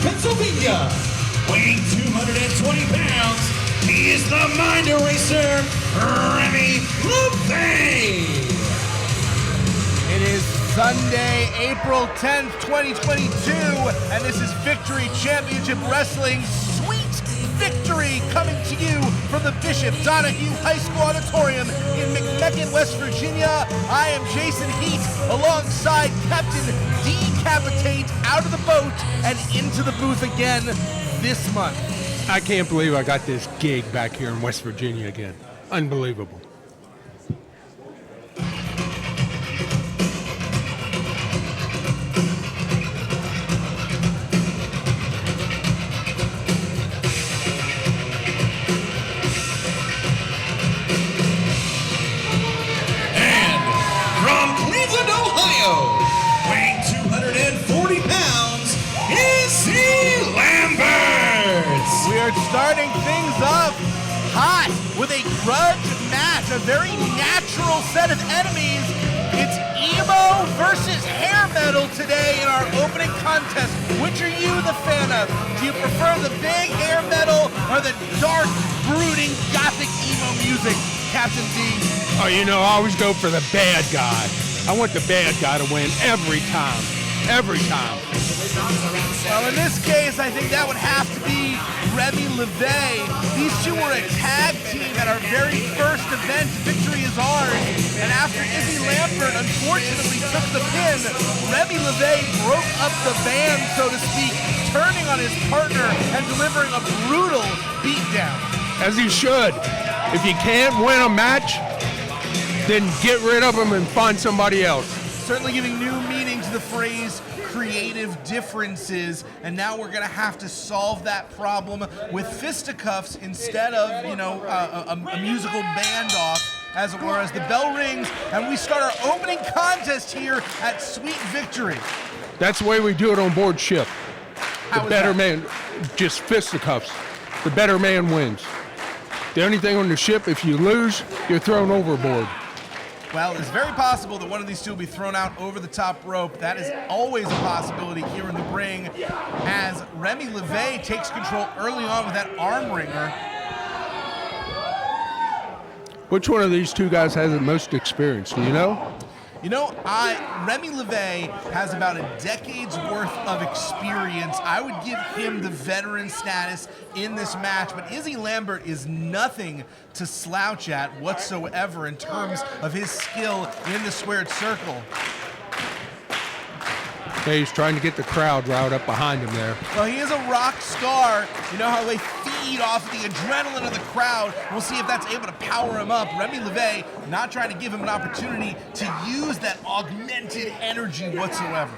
Pennsylvania, weighing 220 pounds, he is the mind eraser, Remy LaVey. It is Sunday, April 10th, 2022, and this is Victory Championship Wrestling Sweet Victory coming to you from the Bishop Donahue High School Auditorium in McMecken, West Virginia. I am Jason Heat alongside Captain DeCapo out of the boat and into the booth again this month. I can't believe I got this gig back here in West Virginia again. Unbelievable. Starting things up hot with a grudge match, a very natural set of enemies. It's emo versus hair metal today in our opening contest. Which are you the fan of? Do you prefer the big hair metal or the dark, brooding, gothic emo music, Captain D? Oh, you know, I always go for the bad guy. I want the bad guy to win every time. Every time. Well, in this case, I think that would have to be Remy LaVey. These two were a tag team at our very first event, Victory is Ours. And after Izzy Labert unfortunately took the pin, Remy LaVey broke up the band, so to speak, turning on his partner and delivering a brutal beatdown. As he should. If you can't win a match, then get rid of him and find somebody else. Certainly giving new meaning to the phrase creative differences, and now we're going to have to solve that problem with fisticuffs instead of, a musical band-off, as it were, as the bell rings, and we start our opening contest here at Sweet Victory. That's the way we do it on board ship. How the better man, just fisticuffs. The better man wins. The only thing on the ship, if you lose, you're thrown overboard. Well, it's very possible that one of these two will be thrown out over the top rope. That is always a possibility here in the ring as Remy LaVey takes control early on with that arm wringer. Which one of these two guys has the most experience? Do you know? Remy LaVey has about a decade's worth of experience. I would give him the veteran status in this match, but Izzy Labert is nothing to slouch at whatsoever in terms of his skill in the squared circle. Yeah, he's trying to get the crowd riled up behind him there. Well, he is a rock star. You know how they feed off the adrenaline of the crowd. We'll see if that's able to power him up. Remy LaVey not trying to give him an opportunity to use that augmented energy whatsoever.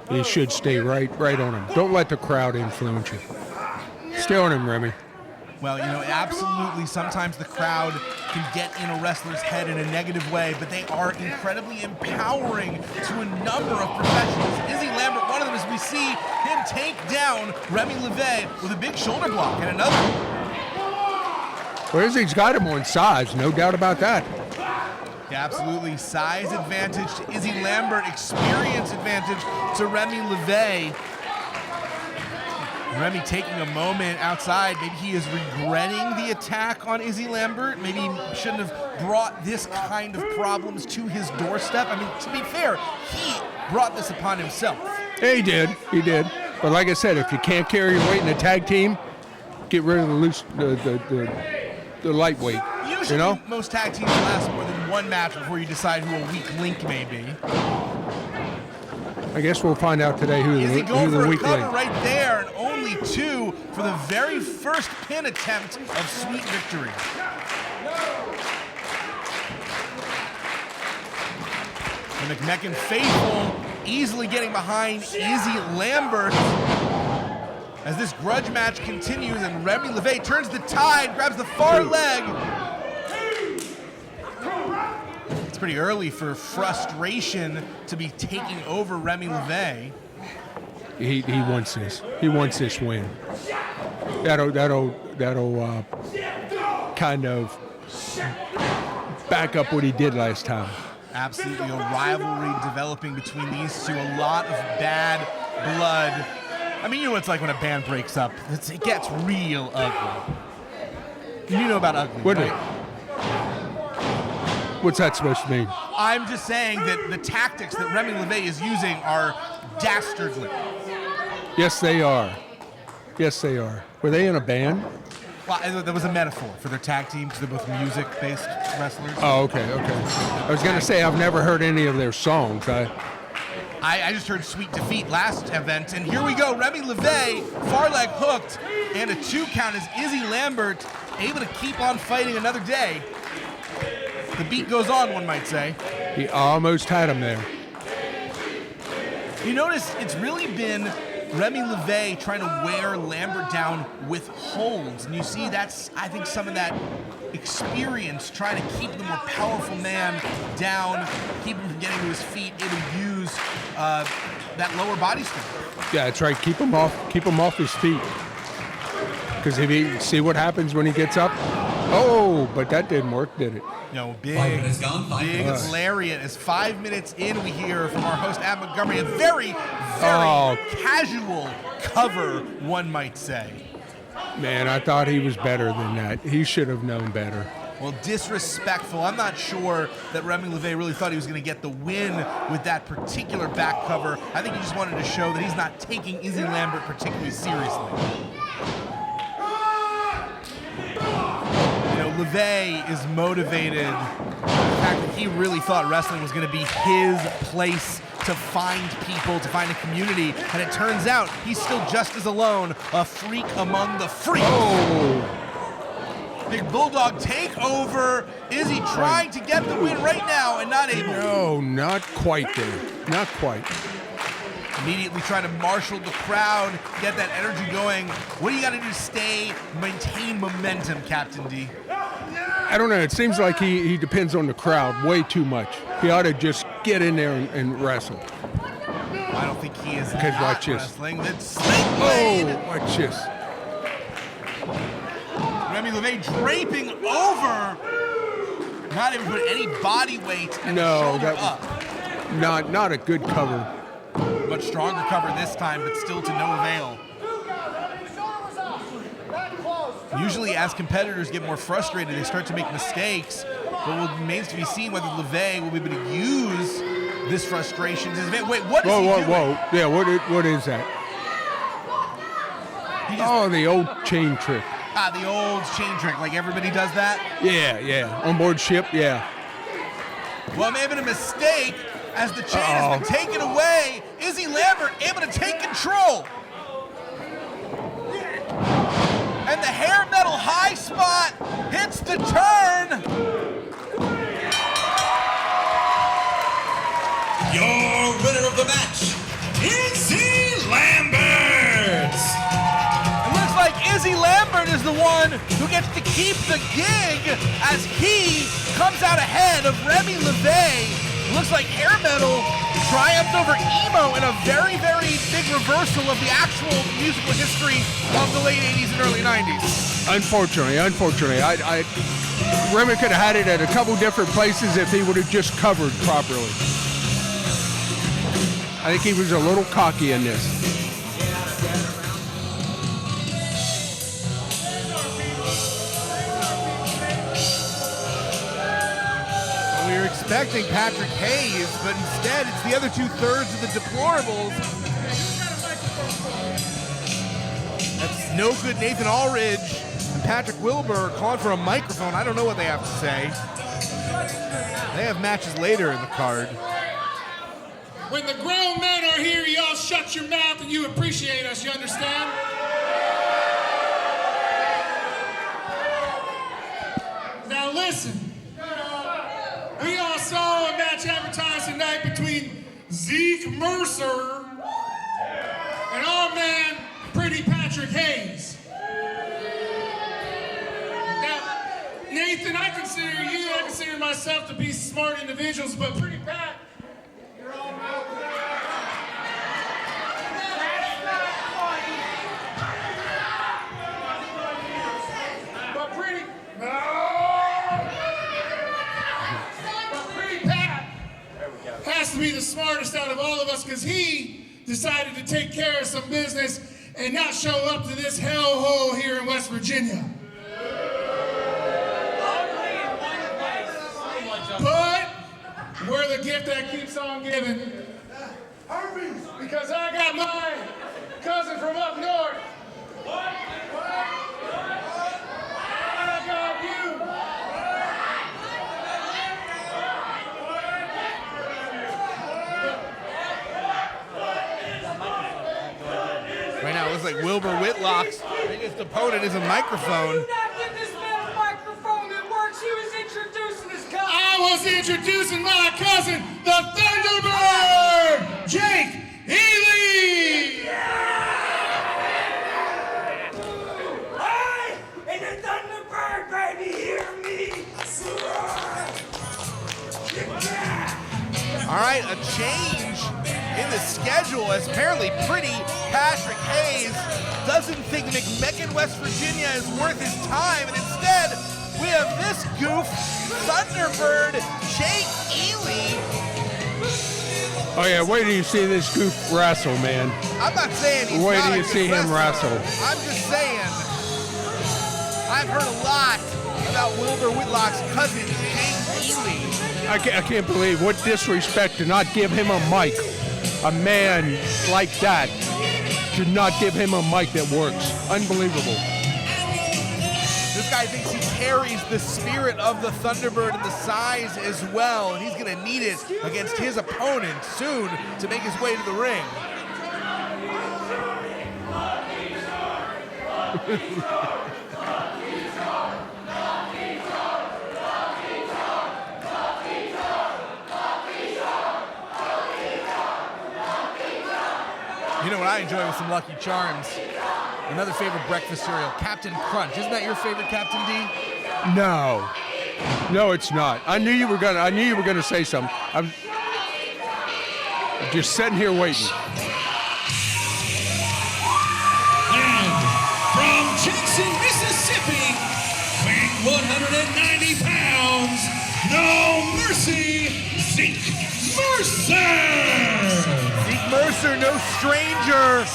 He should stay right on him. Don't let the crowd influence you. Stay on him, Remy. Well, absolutely, sometimes the crowd can get in a wrestler's head in a negative way, but they are incredibly empowering to a number of professionals. Izzy Labert, one of them, as we see him take down Remy LaVey with a big shoulder block and another. Well, Izzy's got him on size, no doubt about that. Yeah, absolutely. Size advantage to Izzy Labert, experience advantage to Remy LaVey. Remy taking a moment outside. Maybe he is regretting the attack on Izzy Labert. Maybe he shouldn't have brought this kind of problems to his doorstep. I mean, to be fair, he brought this upon himself. Yeah, he did. But like I said, if you can't carry your weight in a tag team, get rid of the lightweight. Usually, most tag teams last more than one match before you decide who a weak link may be. I guess we'll find out today who the weak link. Is he going for a cover right there, and only two for the very first pin attempt of Sweet Victory. The McMecken faithful easily getting behind Izzy Labert as this grudge match continues, and Remy LaVey turns the tide, grabs the far leg. It's pretty early for frustration to be taking over Remy LaVey. He wants this. He wants this win. That'll kind of back up what he did last time. Absolutely, a rivalry developing between these two. A lot of bad blood. I mean, you know what it's like when a band breaks up. It gets real ugly. You know about ugly, right? What's that supposed to mean? I'm just saying that the tactics that Remy LaVey is using are dastardly. Yes, they are. Yes, they are. Were they in a band? Well, that was a metaphor for their tag team because they're both music-based wrestlers. Oh, okay. I was going to say I've never heard any of their songs. I just heard Sweet Defeat last event, and here we go. Remy LaVey, far leg hooked, and a 2 count as Izzy Labert able to keep on fighting another day. The beat goes on, one might say. He almost had him there. You notice it's really been Remy LaVey trying to wear Labert down with holds, and you see that's, I think, some of that experience trying to keep the more powerful man down, keep him from getting to his feet, able to use that lower body strength. Yeah, that's right. Keep him off his feet. Because if he see what happens when he gets up. Oh, but that didn't work, did it? No, big lariat. As 5 minutes in, we hear from our host, Ab Montgomery, a very casual cover, one might say. Man, I thought he was better than that. He should have known better. Well, disrespectful. I'm not sure that Remy LaVey really thought he was going to get the win with that particular back cover. I think he just wanted to show that he's not taking Izzy Labert particularly seriously. LaVey is motivated by the fact that he really thought wrestling was going to be his place to find people, to find a community, and it turns out he's still just as alone, a freak among the freaks. Big Bulldog takeover. Izzy trying to get the win right now and not able. No, not quite there. Not quite. Immediately trying to marshal the crowd, get that energy going. What do you got to do to maintain momentum, Captain D? I don't know. It seems like he depends on the crowd way too much. He ought to just get in there and wrestle. I don't think he is not watch wrestling. This. Watch this. Remy LaVey draping over. Not even put any body weight and shoulder up. Not a good cover. Much stronger cover this time, but still to no avail. Usually as competitors get more frustrated, they start to make mistakes, but it remains to be seen whether LaVey will be able to use this frustration. Wait, what is he doing? Whoa. Yeah, what is that? The old chain trick. The old chain trick, like everybody does that? Yeah. Onboard ship, yeah. Well, it may have been a mistake as the chain has been taken away. Izzy Labert able to take control. And the hair metal high spot hits the turn. Your winner of the match, Izzy Labert. It looks like Izzy Labert is the one who gets to keep the gig as he comes out ahead of Remy LaVey. Looks like hair metal triumphed over emo in a very, very big reversal of the actual musical history of the late 80s and early 90s. Unfortunately. Remy could have had it at a couple different places if he would have just covered properly. I think he was a little cocky in this. We were expecting Patrick Hayes, but instead it's the other 2/3 of the deplorables. That's no good. Nathan Aulridge and Patrick Wilbur calling for a microphone. I don't know what they have to say. They have matches later in the card. When the grown men are here, y'all shut your mouth and you appreciate us, you understand? Now listen. We all saw a match advertised tonight between Zeke Mercer and our man, Pretty Patrick Hayes. Now, Nathan, I consider consider myself to be smart individuals, but Pretty Pat, you're all But Pretty Pat has to be the smartest out of all of us because he decided to take care of some business and not show up to this hellhole here in West Virginia. But we're the gift that keeps on giving. Because I got my cousin from up north. I got you. Right now, it looks like Wilbur Whitlock's biggest opponent is a microphone. Do not give this man a microphone that works. He was introducing his cousin. I was introducing my cousin, the Thunderbird, Jake Ely. I am the Thunderbird, baby. Hear me. All right, a change in the schedule as apparently Pretty Patrick Hayes doesn't think McMecken, West Virginia is worth his time, and instead we have this goof, Thunderbird, Jake Ely. Oh yeah, wait till you see this goof wrestle, man. I'm not saying he's Wait not till a you good see him wrestler. wrestle. I'm just saying, I've heard a lot about Wilbur Whitlock's cousin, Jake Ely. I can't believe what disrespect to not give him a mic. A man like that, to not give him a mic that works. Unbelievable. This guy thinks he carries the spirit of the Thunderbird and the size as well, and he's going to need it against his opponent soon to make his way to the ring. You know what I enjoy with some Lucky Charms? Another favorite breakfast cereal, Captain Crunch. Isn't that your favorite, Captain D? No, it's not. I knew you were gonna say something. I'm just sitting here waiting. And from Jaxon, Mississippi, weighing 190 pounds, no mercy, Zeke Mercer. Zeke Mercer, no stranger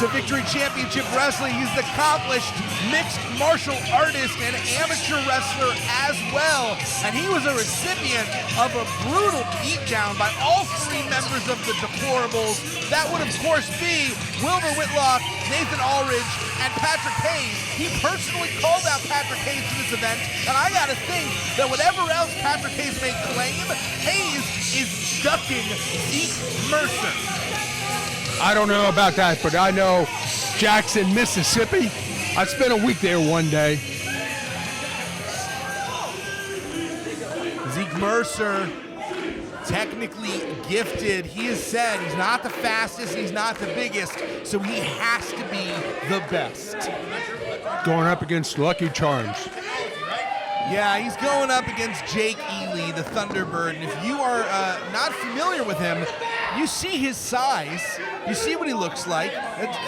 to Victory Championship Wrestling. He's an accomplished mixed martial artist and amateur wrestler as well. And he was a recipient of a brutal beatdown by all three members of the Deplorables. That would, of course, be Wilbur Whitlock, Nathan Aulridge, and Patrick Hayes. He personally called out Patrick Hayes to this event, and I gotta think that whatever else Patrick Hayes may claim, Hayes is ducking Zeke Mercer. I don't know about that, but I know Jaxon, Mississippi. I spent a week there one day. Zeke Mercer, technically gifted. He has said he's not the fastest, he's not the biggest, so he has to be the best. Going up against Lucky Charms. Yeah, he's going up against Jake Ely, the Thunderbird, and if you are not familiar with him, you see his size, you see what he looks like.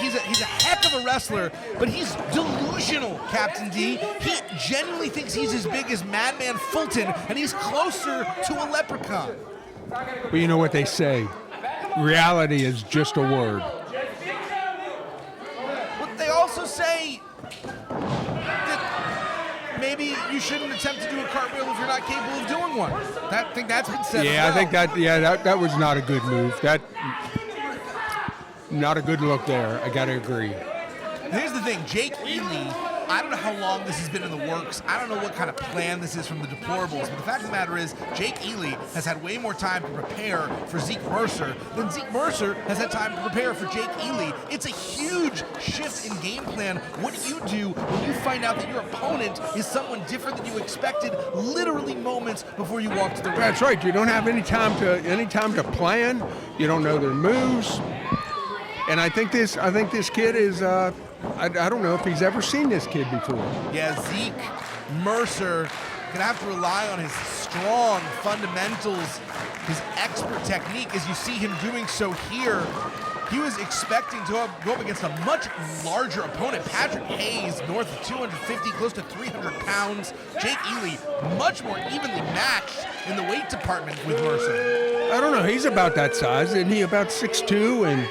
He's a heck of a wrestler, but he's delusional, Captain D. He genuinely thinks he's as big as Madman Fulton, and he's closer to a leprechaun. But you know what they say, reality is just a word. But they also say that maybe you shouldn't attempt to do a cartwheel if you're not capable of doing one. I think that's been said. Yeah, as well. I think that was not a good move. That not a good look there. I gotta agree. Here's the thing, Jake Ely, I don't know how long this has been in the works. I don't know what kind of plan this is from the Deplorables, but the fact of the matter is, Jake Ely has had way more time to prepare for Zeke Mercer than Zeke Mercer has had time to prepare for Jake Ely. It's a huge shift in game plan. What do you do when you find out that your opponent is someone different than you expected literally moments before you walk to the ring? That's right. You don't have any time to plan. You don't know their moves. And I think this kid is. I don't know if he's ever seen this kid before. Yeah, Zeke Mercer going to have to rely on his strong fundamentals, his expert technique, as you see him doing so here. He was expecting to go up against a much larger opponent. Patrick Hayes, north of 250, close to 300 pounds. Jake Ely, much more evenly matched in the weight department with Mercer. I don't know. He's about that size. Isn't he about 6'2" and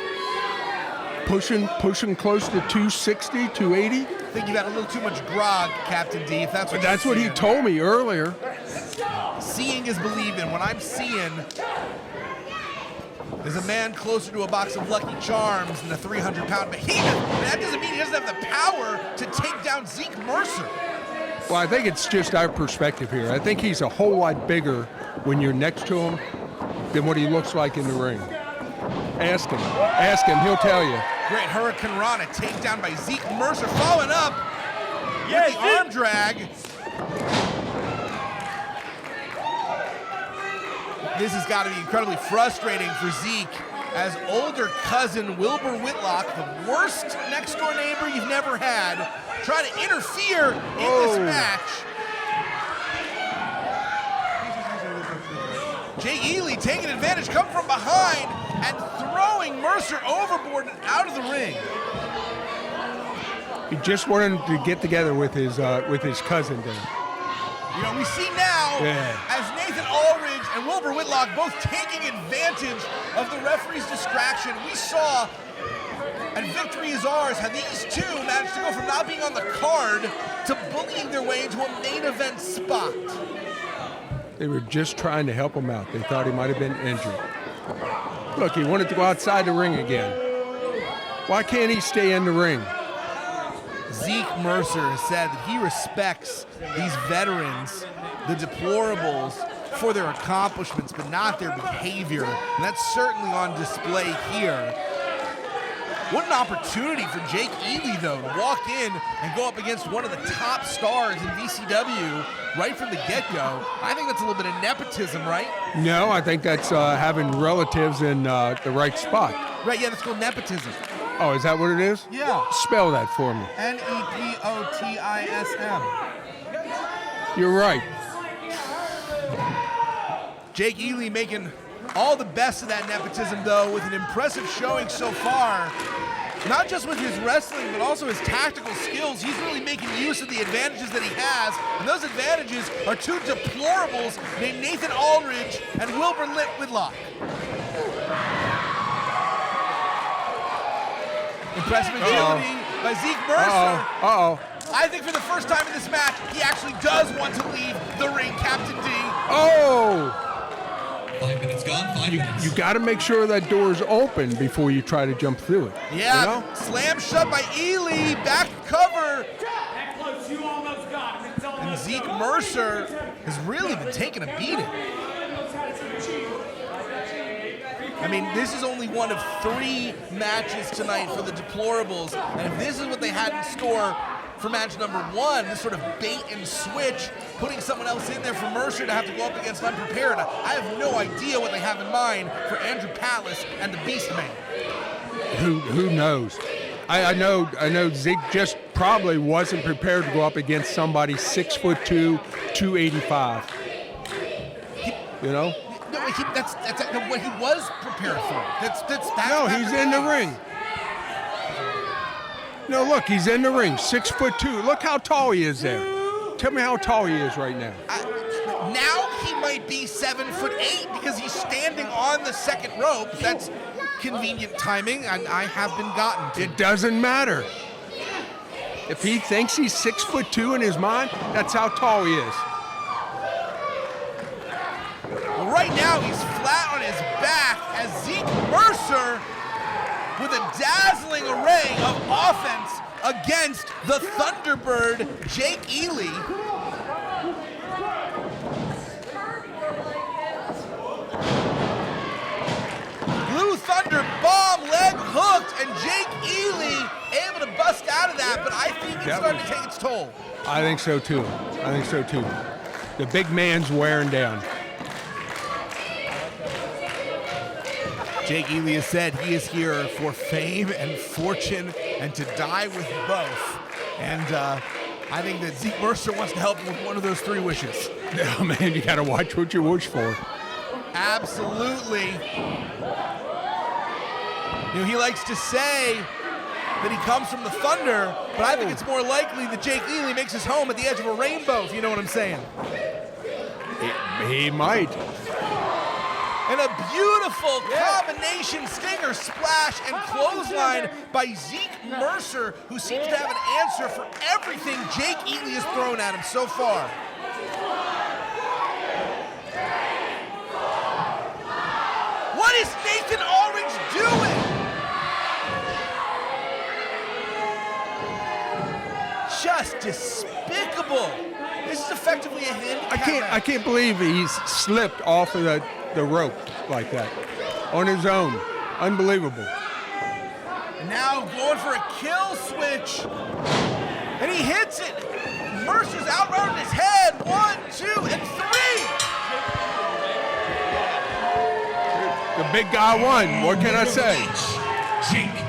pushing close to 260, 280? I think you got a little too much grog, Captain D, if that's what That's what he told me earlier. Seeing is believing. What I'm seeing is a man closer to a box of Lucky Charms than a 300-pound behemoth. But that doesn't mean he doesn't have the power to take down Zeke Mercer. Well, I think it's just our perspective here. I think he's a whole lot bigger when you're next to him than what he looks like in the ring. Ask him, he'll tell you. Great Hurricane Rana, takedown by Zeke Mercer, following up with the arm drag. This has got to be incredibly frustrating for Zeke, as older cousin Wilbur Whitlock, the worst next-door neighbor you've never had, try to interfere in this match. Jay Ely taking advantage, come from behind, and throwing Mercer overboard and out of the ring. He just wanted to get together with his cousin there. You know, we see now as Nathan Aulridge and Wilbur Whitlock both taking advantage of the referee's distraction. We saw, and victory is ours, how these two managed to go from not being on the card to bullying their way into a main event spot. They were just trying to help him out. They thought he might have been injured. Look, he wanted to go outside the ring again. Why can't he stay in the ring? Zeke Mercer has said that he respects these veterans, the deplorables, for their accomplishments, but not their behavior. And that's certainly on display here. What an opportunity for Jake Ely, though, to walk in and go up against one of the top stars in VCW right from the get-go. I think that's a little bit of nepotism, right? No, I think that's having relatives in the right spot. Right, yeah, that's called nepotism. Oh, is that what it is? Yeah. Spell that for me. Nepotism. You're right. Jake Ely making all the best of that nepotism, though, with an impressive showing so far. Not just with his wrestling, but also his tactical skills. He's really making use of the advantages that he has. And those advantages are two deplorables named Nathan Aulridge and Wilbur Whitlock. Impressive agility by Zeke Mercer. I think for the first time in this match, he actually does want to leave the ring, Captain D. 5 minutes gone, 5 minutes. You got to make sure that door's open before you try to jump through it. Yeah, you know? Slam shut by Ely, back cover. That close, you almost got him. It's almost And Zeke Mercer has really been taking a beating. I mean, this is only one of 3 matches tonight for the deplorables. And if this is what they had in store for match number 1, this sort of bait and switch, putting someone else in there for Mercer to have to go up against unprepared, I have no idea what they have in mind for Andrew Palace and the Beastman. Who knows? I know Zeke just probably wasn't prepared to go up against somebody 6'2", 285. You know? No, that's what he was prepared for. That's no, he's in the ring. No, look, he's in the ring, 6'2". Look how tall he is there. Tell me how tall he is right now. Now he might be 7'8" because he's standing on the second rope. That's convenient timing, and I have been gotten to. It doesn't matter. If he thinks he's 6'2" in his mind, that's how tall he is. Well, right now he's flat on his back as Zeke Mercer, with a dazzling array of offense against the Thunderbird, Jake Ely. Blue Thunder bomb, leg hooked, and Jake Ely able to bust out of that, but I think it's starting to take its toll. I think so too. The big man's wearing down. Jake Ely has said he is here for fame and fortune and to die with both. And I think that Zeke Mercer wants to help him with one of those 3 wishes. Oh, man, you got to watch what you wish for. Absolutely. You know, he likes to say that he comes from the Thunder, but I think it's more likely that Jake Ely makes his home at the edge of a rainbow, if you know what I'm saying. He might. And a beautiful combination stinger splash and clothesline by Zeke Mercer, who seems to have an answer for everything Jake Ely has thrown at him so far. What is Nathan Aulridge doing? Just despicable. This is effectively a handicap. I can't believe he's slipped off of the rope like that on his own. Unbelievable. Now going for a kill switch. And he hits it. Mercer's outrunning his head. 1, 2, and 3. The big guy won. What can I say? Jake Ely.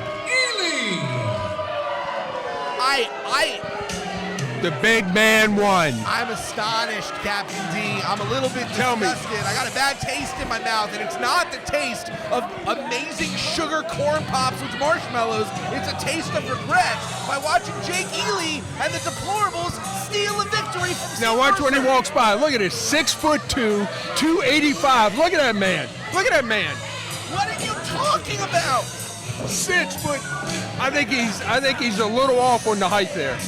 The big man won. I'm astonished, Captain D. I'm a little bit Tell me. disgusted. I got a bad taste in my mouth, and it's not the taste of amazing sugar corn pops with marshmallows. It's a taste of regret by watching Jake Ely and the deplorables steal a victory from Now watch when he walks by. Look at this, 6'2", 285. Look at that man. Look at that man. What are you talking about? 6 foot. I think he's a little off on the height there.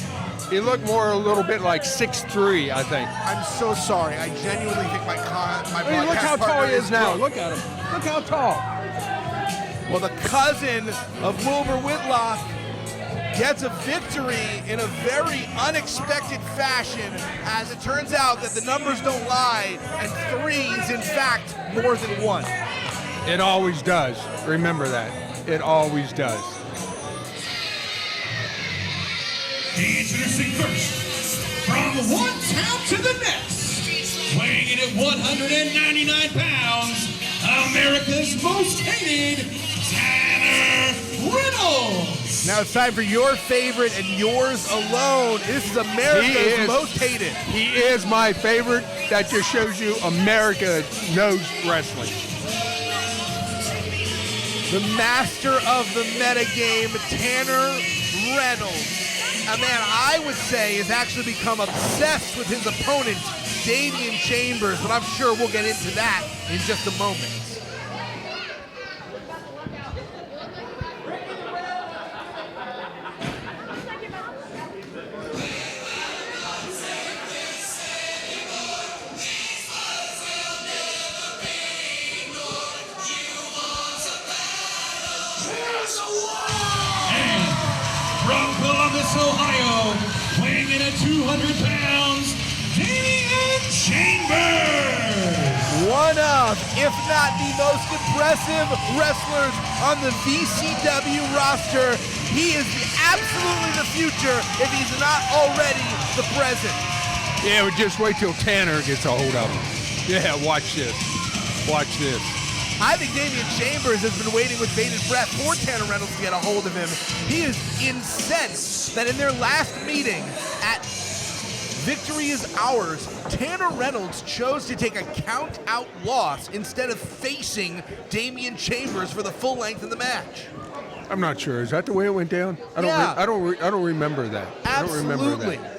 He looked more a little bit like 6'3", I think. I'm so sorry. I genuinely think my Hey, look how tall he is now. broke. Look at him. Look how tall. Well, the cousin of Wilbur Whitlock gets a victory in a very unexpected fashion, as it turns out that the numbers don't lie, and 3 is in fact more than 1. It always does. Remember that. It always does. Introducing first, from one town to the next, weighing in at 199 pounds, America's most hated, Tanner Reynolds. Now it's time for your favorite and yours alone. This is America's most hated. He is my favorite. That just shows you America knows wrestling. The master of the metagame, Tanner Reynolds. A man I would say has actually become obsessed with his opponent, Damien Chambers, but I'm sure we'll get into that in just a moment. From Columbus, Ohio, weighing in at 200 pounds, Damien Chambers. One of, if not the most impressive wrestlers on the VCW roster. He is absolutely the future if he's not already the present. Yeah, but just wait till Tanner gets a hold of him. Yeah, watch this. Watch this. I think Damien Chambers has been waiting with bated breath for Tanner Reynolds to get a hold of him. He is incensed that in their last meeting at Victory Is Ours, Tanner Reynolds chose to take a count-out loss instead of facing Damien Chambers for the full length of the match. I'm not sure. Is that the way it went down? I don't remember that. I don't remember Absolutely. that.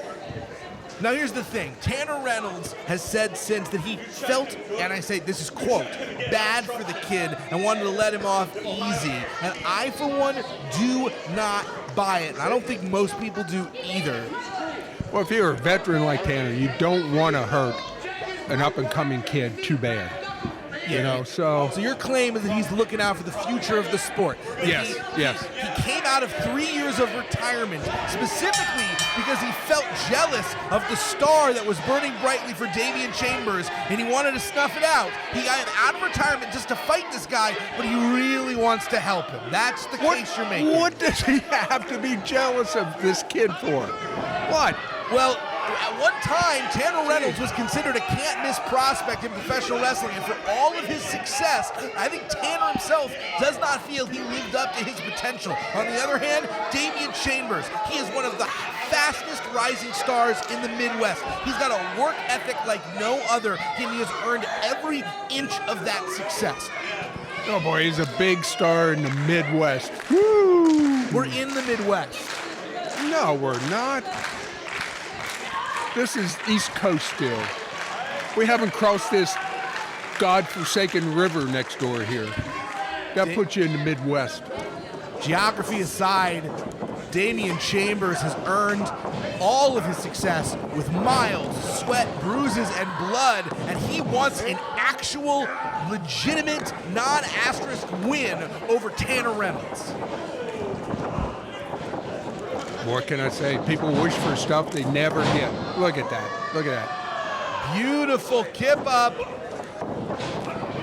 Now here's the thing. Tanner Reynolds has said since that he felt, and I say this is quote, bad for the kid and wanted to let him off easy. And I, for one, do not buy it. And I don't think most people do either. Well, if you're a veteran like Tanner, you don't want to hurt an up-and-coming kid too bad. You know, so your claim is that he's looking out for the future of the sport. That yes. He came out of 3 years of retirement specifically because he felt jealous of the star that was burning brightly for Damien Chambers, and he wanted to snuff it out. He got out of retirement just to fight this guy, but he really wants to help him. That's the case you're making. What does he have to be jealous of this kid for? What? Well, At one time, Tanner Reynolds was considered a can't-miss prospect in professional wrestling, and for all of his success, I think Tanner himself does not feel he lived up to his potential. On the other hand, Damien Chambers, he is one of the fastest rising stars in the Midwest. He's got a work ethic like no other, and he has earned every inch of that success. Oh boy, he's a big star in the Midwest. Woo! We're in the Midwest. No, we're not. This is East Coast still. We haven't crossed this godforsaken river next door here. That puts you in the Midwest. Geography aside, Damien Chambers has earned all of his success with miles, sweat, bruises, and blood, and he wants an actual, legitimate, non-asterisk win over Tanner Reynolds. What can I say? People wish for stuff they never get. Look at that. Look at that. Beautiful kip up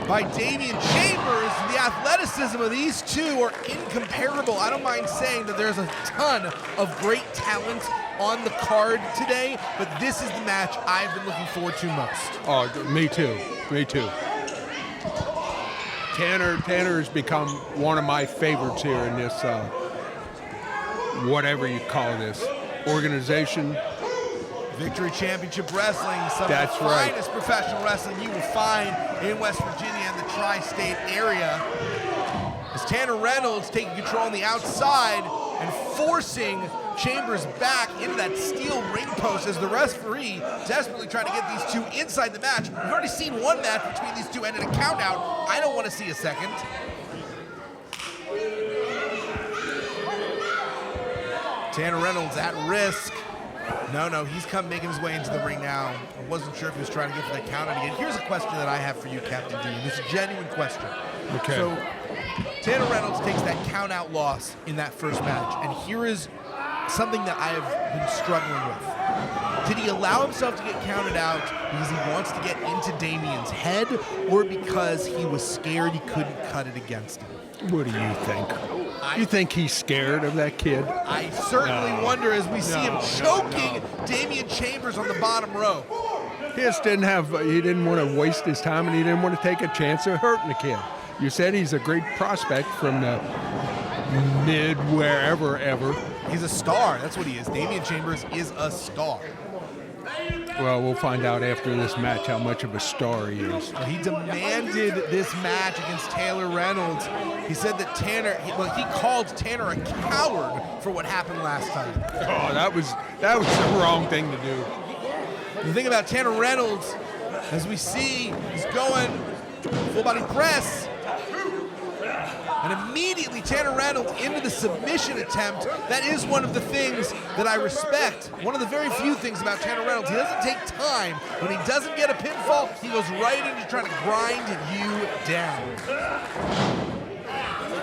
by Damien Chambers. The athleticism of these two are incomparable. I don't mind saying that there's a ton of great talent on the card today, but this is the match I've been looking forward to most. Oh, me too. Me too. Tanner has become one of my favorites here in this, whatever you call this, organization. Victory Championship Wrestling, some That's of the right. finest professional wrestling you will find in West Virginia and the tri-state area. As Tanner Reynolds taking control on the outside and forcing Chambers back into that steel ring post as the referee desperately trying to get these two inside the match. We've already seen one match between these two and a count out. I don't want to see a second. Tanner Reynolds at risk. No, he's making his way into the ring now. I wasn't sure if he was trying to get for that count out again. Here's a question that I have for you, Captain D, and it's a genuine question. Okay. So, Tanner Reynolds takes that count out loss in that first match, and here is something that I have been struggling with. Did he allow himself to get counted out because he wants to get into Damien's head, or because he was scared he couldn't cut it against him? What do you think? You think he's scared of that kid? I certainly wonder as we see him choking Damien Chambers on the bottom row. He just he didn't want to waste his time, and he didn't want to take a chance of hurting the kid. You said he's a great prospect from the mid-wherever ever. He's a star. That's what he is. Damien Chambers is a star. Well, we'll find out after this match how much of a star he is. He demanded this match against Tanner Reynolds. He said that he called Tanner a coward for what happened last time. Oh, that was the wrong thing to do. The thing about Tanner Reynolds, as we see, he's going full body press. And immediately Tanner Reynolds into the submission attempt. That is one of the things that I respect. One of the very few things about Tanner Reynolds. He doesn't take time. When he doesn't get a pinfall, he goes right into trying to grind you down.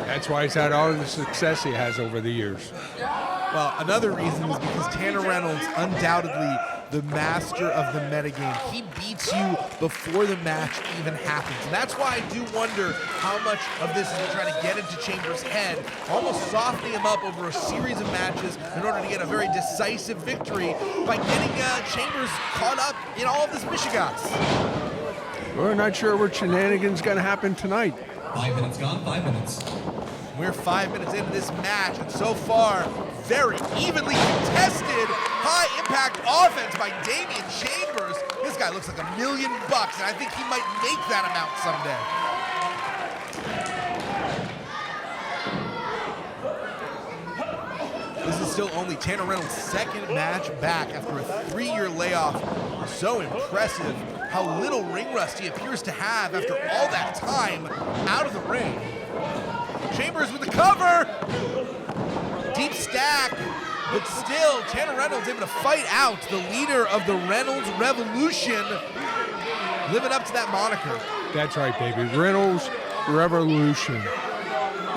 That's why he's had all the success he has over the years. Well, another reason is because Tanner Reynolds, undoubtedly the master of the metagame. He beats you before the match even happens. And that's why I do wonder how much of this is trying to get into Chambers' head, almost softening him up over a series of matches in order to get a very decisive victory by getting Chambers caught up in all of this mishigas. We're not sure what shenanigans going to happen tonight. 5 minutes gone, 5 minutes. We're 5 minutes into this match, and so far, very evenly contested, high-impact offense by Damien Chambers. This guy looks like $1 million, and I think he might make that amount someday. This is still only Tanner Reynolds' second match back after a 3-year layoff. So impressive how little ring rust he appears to have after all that time out of the ring. Chambers with the cover. Deep stack, but still Tanner Reynolds able to fight out the leader of the Reynolds Revolution, living up to that moniker. That's right, baby. Reynolds Revolution.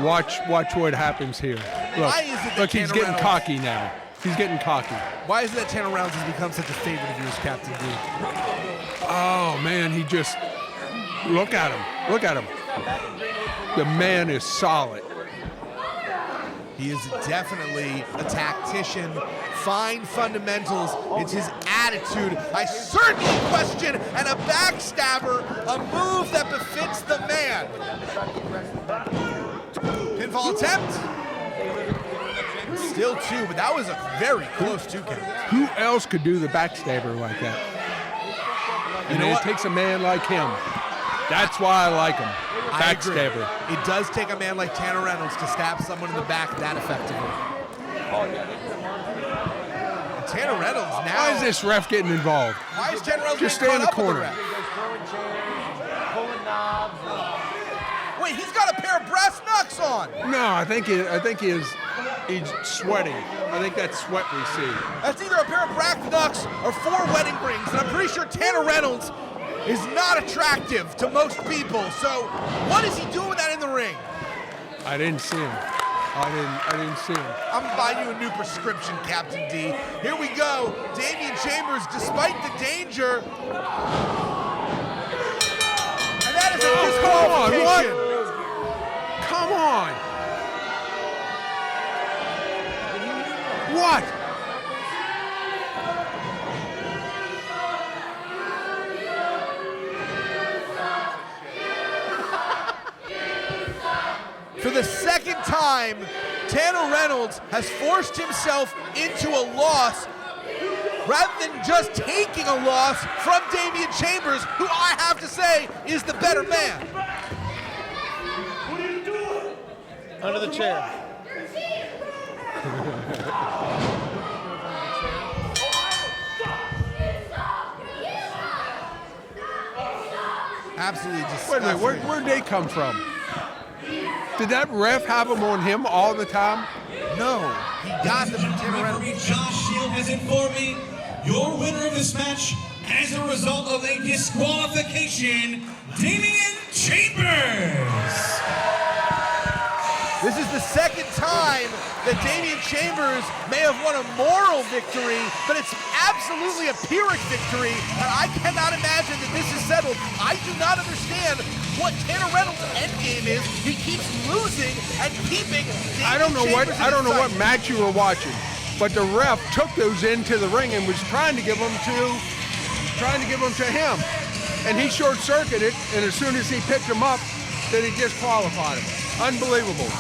Watch what happens here. Look, he's getting cocky now. He's getting cocky. Why is it that Tanner Reynolds has become such a favorite of yours, Captain D? Oh, man, look at him. Look at him. The man is solid. He is definitely a tactician. Fine fundamentals. It's his attitude. I certainly question, and a backstabber, a move that befits the man. Pinfall attempt. Still 2, but that was a very close 2 count. Who else could do the backstabber like that? You know it what? takes a man like him. That's why I like him. I agree. Backstabber. It does take a man like Taino Reynolds to stab someone in the back that effectively. And Taino Reynolds now. Why is this ref getting involved? Why is Taino Reynolds Just stay in the corner. Wait, he's got a pair of brass knucks on. No, I think he's sweating. I think that's sweat we see. That's either a pair of brass knucks or 4 wedding rings, and I'm pretty sure Taino Reynolds is not attractive to most people. So what is he doing with that in the ring? I didn't see him. I didn't see him. I'm gonna buy you a new prescription, Captain D. Here we go. Damien Chambers, despite the danger. And that is a disqualification. Come on. What? For the second time, Taino Reynolds has forced himself into a loss rather than just taking a loss from Damien Chambers, who I have to say is the better man. Under the chair. Absolutely Wait a disgusting. minute, where'd they come from? Did that ref have them on him all the time? No, he got them from Taino Reynolds. Referee Josh Shield has informed me your winner of this match as a result of a disqualification, Damien Chambers. This is the second time that Damien Chambers may have won a moral victory, but it's absolutely a Pyrrhic victory, and I cannot imagine that this is settled. I do not understand what Taino Reynolds' endgame is. He keeps losing and keeping Damien I don't know Chambers what match you were watching, but the ref took those into the ring and was trying to give them to him, and he short-circuited, and as soon as he picked him up, then he disqualified him. Unbelievable.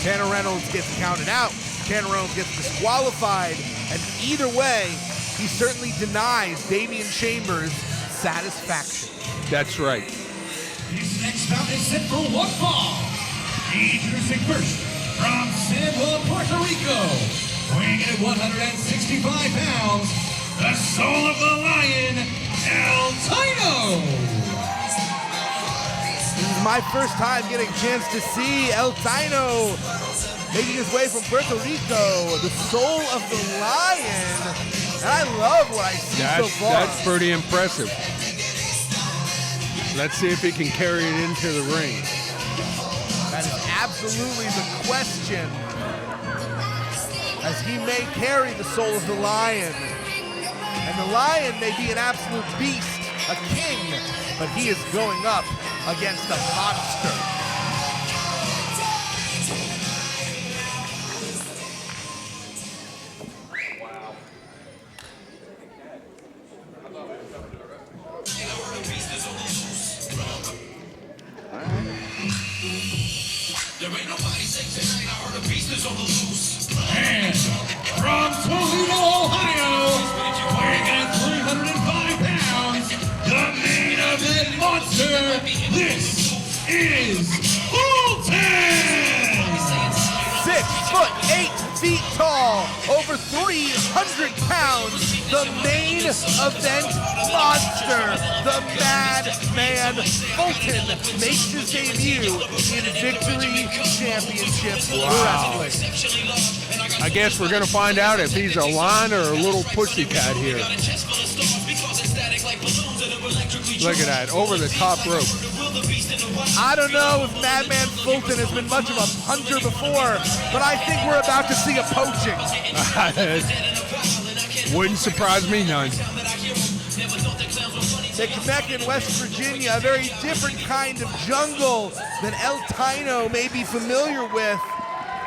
Taino Reynolds gets counted out. Taino Reynolds gets disqualified, and either way, he certainly denies Damien Chambers satisfaction. That's right. This next bout is set for one fall. Introducing first, from San Juan, Puerto Rico, weighing in at 165 pounds, the soul of the lion, El Taino. This is my first time getting a chance to see El Taino making his way from Puerto Rico, the soul of the lion. And I love what I see so far. That's pretty impressive. Let's see if he can carry it into the ring. That is absolutely the question, as he may carry the soul of the lion. And the lion may be an absolute beast, a king, but he is going up against a monster. And from Toledo, Ohio, weighing in at 305 pounds, the main event monster, this is Fulton! 6'8" tall, over 300 pounds, the main event monster, the Madman Fulton makes his debut in Victory Championship Wrestling. I guess we're gonna find out if he's a lion or a little pussycat here. Look at that, over the top rope. I don't know if Madman Fulton has been much of a puncher before, but I think we're about to see a poaching. Wouldn't surprise me none. They connect in West Virginia, a very different kind of jungle than El Taino may be familiar with.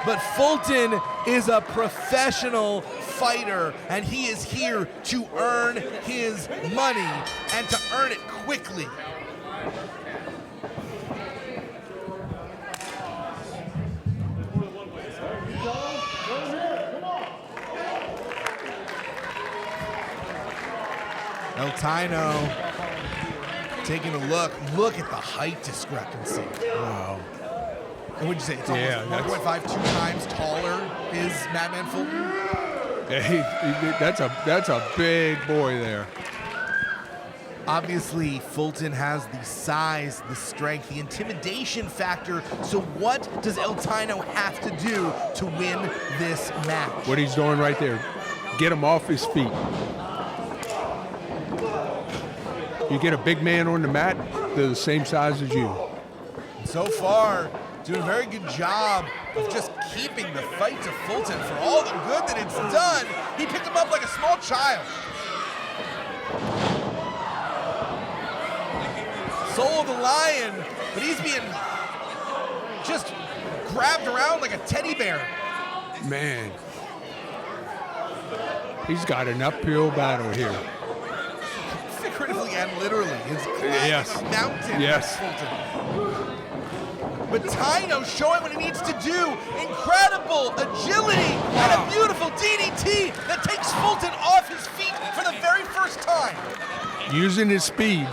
but Fulton is a professional fighter, and he is here to earn his money and to earn it quickly. El Taino taking a look. Look at the height discrepancy. Wow. And what'd you say? It's almost 1.5, 2 times taller is Madman Fulton? Yeah, that's a big boy there. Obviously, Fulton has the size, the strength, the intimidation factor. So what does El Taino have to do to win this match? What he's doing right there. Get him off his feet. You get a big man on the mat, they're the same size as you. So far, doing a very good job of just keeping the fight to Fulton for all the good that it's done. He picked him up like a small child. Soul of the lion, but he's being just grabbed around like a teddy bear. Man. He's got an uphill battle here. Figuratively and literally. It's Yes. a mountain. Yes. Fulton. But Taino showing what he needs to do. Incredible agility and a beautiful DDT that takes Fulton off his feet for the very first time. Using his speed.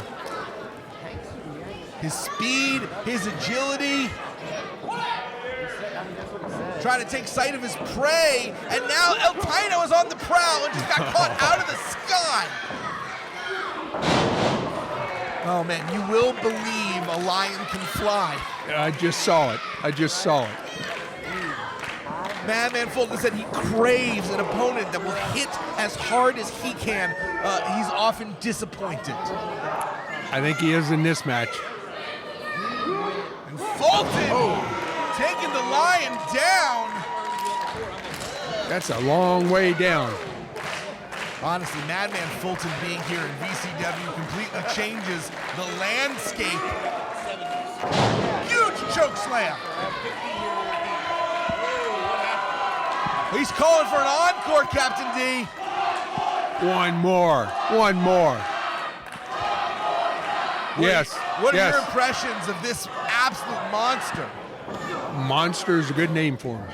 His speed, his agility. Trying to take sight of his prey. And now El Taino is on the prowl and just got caught out of the sky. Oh man, you will believe a lion can fly. I just saw it. Madman Fulton said he craves an opponent that will hit as hard as he can. He's often disappointed. I think he is in this match. And Fulton taking the lion down. That's a long way down. Honestly, Madman Fulton being here in VCW completely changes the landscape. Huge choke slam. He's calling for an encore, Captain D. One more. Yes. What are your impressions of this absolute monster? Monster is a good name for him.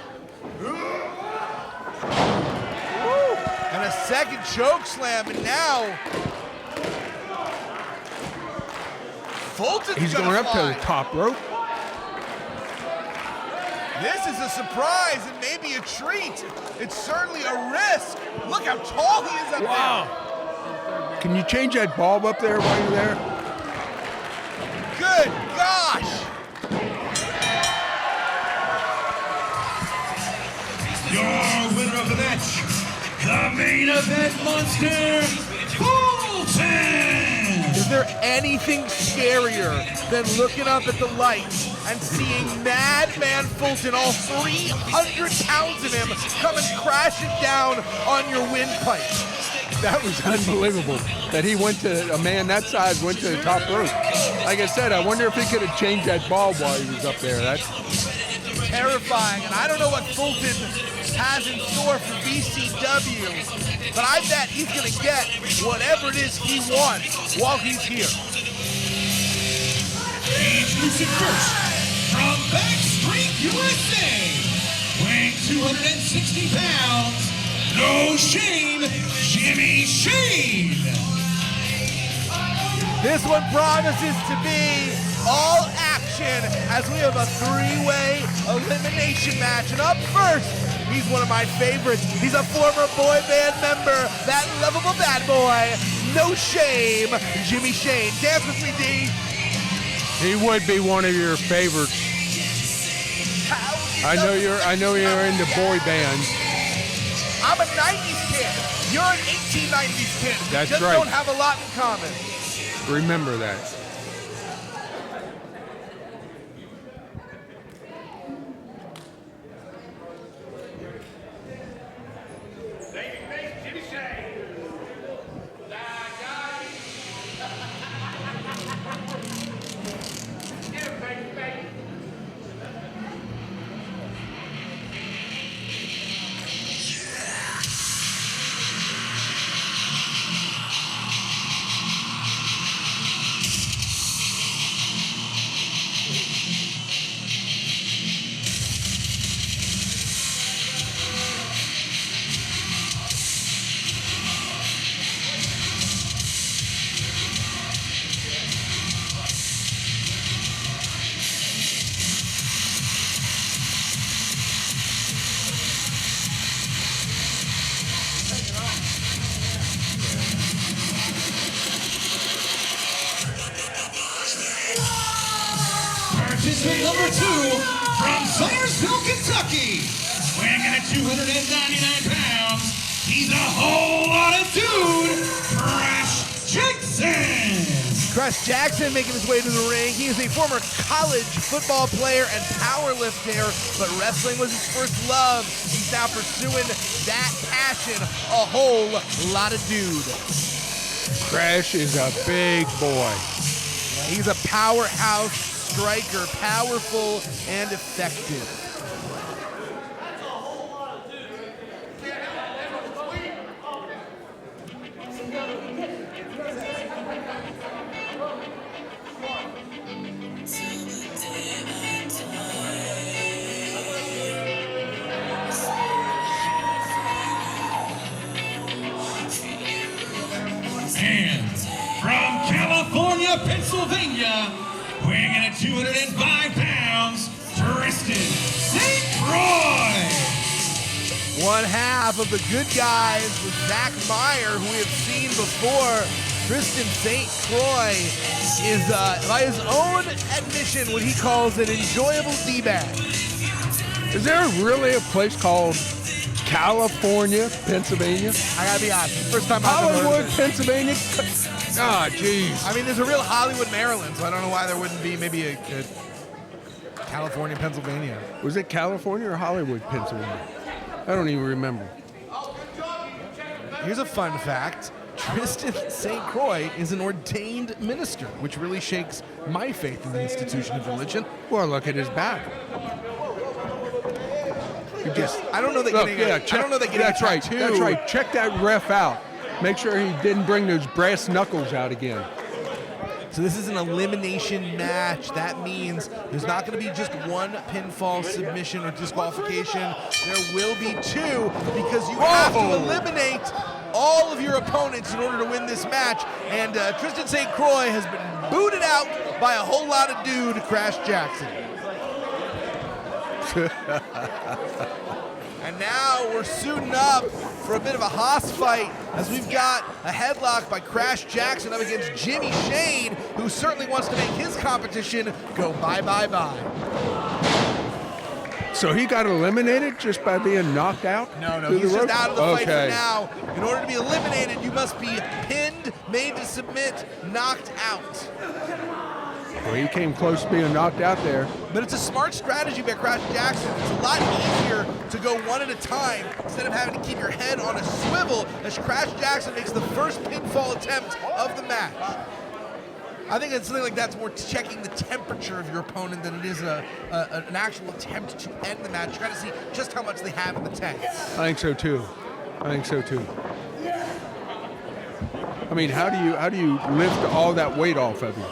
And a second choke slam, and now Fulton's He's going up to the top rope. This is a surprise and maybe a treat. It's certainly a risk. Look how tall he is up there. Can you change that bulb up there while you're there? Good gosh. Your winner of the match, the main event monster, Fulton! Is there anything scarier than looking up at the lights and seeing Madman Fulton, all 300 pounds of him, coming crashing down on your windpipe? That was unbelievable that he went to, a man that size went to the top rope. Like I said, I wonder if he could have changed that bulb while he was up there. That's terrifying, and I don't know what Fulton has in store for VCW, but I bet he's going to get whatever it is he wants while he's here. Introducing first, from Backstreet USA, weighing 260 pounds, no shame, Jimmy Shane. This one promises to be all action as we have a 3-way elimination match. And up first, he's one of my favorites. He's a former boy band member, that lovable bad boy, no shame, Jimmy Shane. Dance with me, D. he would be one of your favorites. I know you're into boy bands. I'm a 90s kid. You're an 1890s kid. That's Just right. don't have a lot in common. Remember that. entrant number 2 from Summersville, Kentucky, weighing in at 299 pounds, he's a whole lot of dude, Jaxon. Jaxon making his way to the ring. He is a former college football player and powerlifter, but wrestling was his first love. He's now pursuing that passion, a whole lot of dude. Crash is a big boy. He's a powerhouse striker, powerful and effective. And from California, Pennsylvania, weighing in at 205 pounds, Tristan St. Croix. One half of the good guys with Zach Meyer, who we have seen before. Tristan St. Croix is, by his own admission, what he calls an enjoyable D-bag. Is there really a place called California, Pennsylvania? I gotta be honest, first time I've ever heard Hollywood, of it. Pennsylvania? Ah, jeez. I mean, there's a real Hollywood, Maryland, so I don't know why there wouldn't be maybe a California, Pennsylvania. Was it California or Hollywood, Pennsylvania? I don't even remember. Here's a fun fact. Tristan St. Croix is an ordained minister, which really shakes my faith in the institution of religion. Well, look at his back. You just I don't know that look, getting I don't know that getting that's a right. tattoo. That's right. Check that ref out. Make sure he didn't bring those brass knuckles out again. So this is an elimination match. That means there's not going to be just one pinfall, submission, or disqualification. There will be 2 because you have to eliminate all of your opponents in order to win this match. And Tristan St. Croix has been booted out by a whole lot of dude, Crash Jaxon. And now we're suiting up for a bit of a hoss fight as we've got a headlock by Crash Jaxon up against Jimmy Shane, who certainly wants to make his competition go bye, bye, bye. So he got eliminated just by being knocked out? No, through he's the just rope? out of the fight Okay. for now. In order to be eliminated, you must be pinned, made to submit, knocked out. Well, he came close to being knocked out there. But it's a smart strategy by Crash Jaxon. It's a lot easier to go one at a time instead of having to keep your head on a swivel as Crash Jaxon makes the first pinfall attempt of the match. I think it's something like that's more checking the temperature of your opponent than it is an actual attempt to end the match. Trying to see just how much they have in the tank. I think so too. I mean, how do you lift all that weight off of you?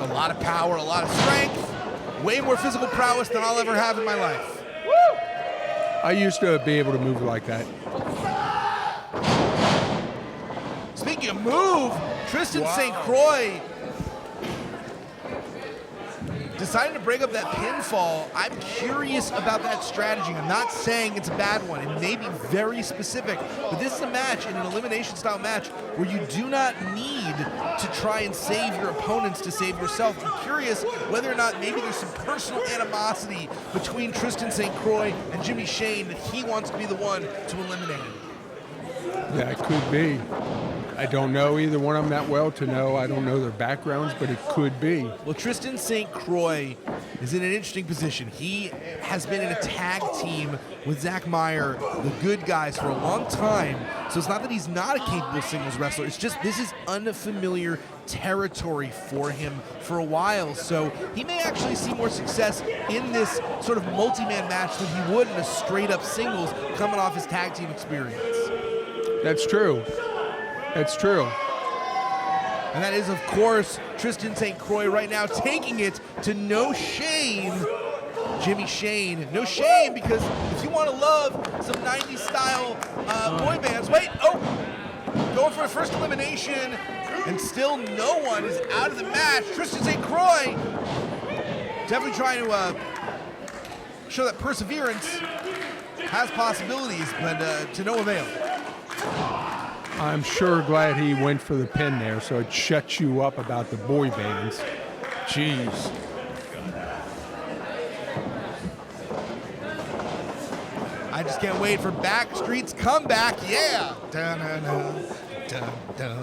A lot of power, a lot of strength, way more physical prowess than I'll ever have in my life. I used to be able to move like that. Speaking of move, Tristan St. Croix deciding to break up that pinfall. I'm curious about that strategy. I'm not saying it's a bad one. It may be very specific, but this is a match, in an elimination style match, where you do not need to try and save your opponents to save yourself. I'm curious whether or not maybe there's some personal animosity between Tristan St. Croix and Jimmy Shane that he wants to be the one to eliminate. That could be. I don't know either one of them that well to know. I don't know their backgrounds, but it could be. Well, Tristan St. Croix is in an interesting position. He has been in a tag team with Zach Meyer, the good guys, for a long time. So it's not that he's not a capable singles wrestler. It's just this is unfamiliar territory for him for a while. So he may actually see more success in this sort of multi-man match than he would in a straight-up singles coming off his tag team experience. That's true. That's true. And that is, of course, Tristan St. Croix right now taking it to No Shame, Jimmy Shane. No shame, because if you want to love some 90s style boy bands, going for a first elimination, and still no one is out of the match. Tristan St. Croix definitely trying to show that perseverance has possibilities, but to no avail. I'm sure glad he went for the pin there, so it shuts you up about the boy bands. Jeez. I just can't wait for Backstreet's comeback. Yeah.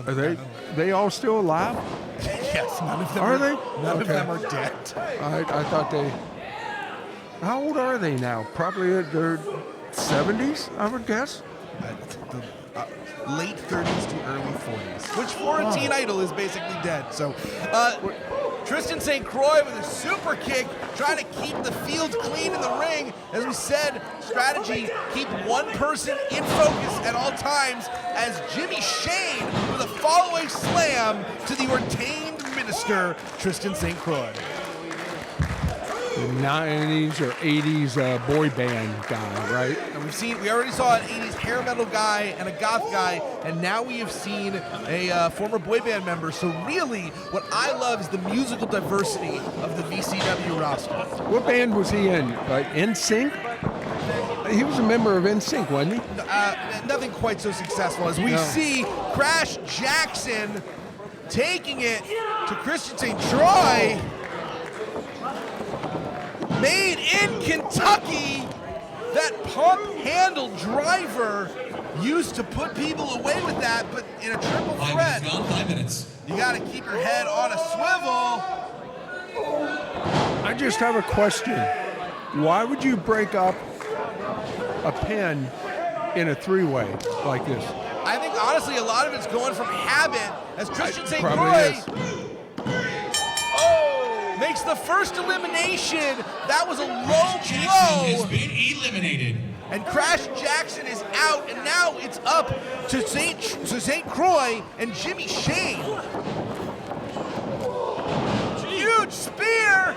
Are they all still alive? Yes, none of them Are they? None of Okay. them are dead. I thought they. How old are they now? Probably in their 70s, I would guess. Late 30s to early 40s, which for a teen idol is basically dead. So, Tristan St. Croix with a super kick, trying to keep the field clean in the ring. As we said, strategy, keep one person in focus at all times, as Jimmy Shane with a follow-away slam to the ordained minister, Tristan St. Croix. The 90s or 80s boy band guy, right? And we already saw an 80s hair metal guy and a goth guy, and now we have seen a former boy band member. So really, what I love is the musical diversity of the VCW roster. What band was he in? Like NSYNC? He was a member of NSYNC, wasn't he? Nothing quite so successful as we see Crash Jaxon taking it to Christian St. Croix. Made in Kentucky, that pump handle driver used to put people away with that, but in a triple 5 threat, minutes gone, 5 minutes. you got to keep your head on a swivel. I just have a question. Why would you break up a pin in a three-way like this? I think honestly a lot of it's going from habit, as Christian St. Probably Croix is. makes the first elimination. That was a low Jaxon blow. has been eliminated. And Crash Jaxon is out, and now it's up to St. Croix and Jimmy Shane. Huge spear!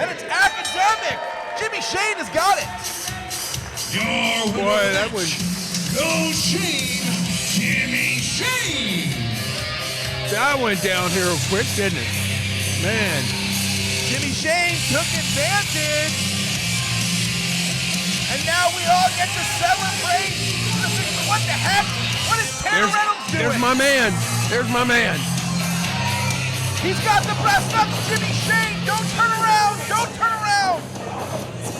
And it's academic! Jimmy Shane has got it! Your winner Boy, of the that match, was- Go Shane, Jimmy Shane. That went down here quick, didn't it? Man. Jimmy Shane took advantage. And now we all get to celebrate. What the heck? What is Tanner Reynolds doing? There's my man. There's my man. He's got the breast up, Jimmy Shane. Don't turn around. Don't turn around.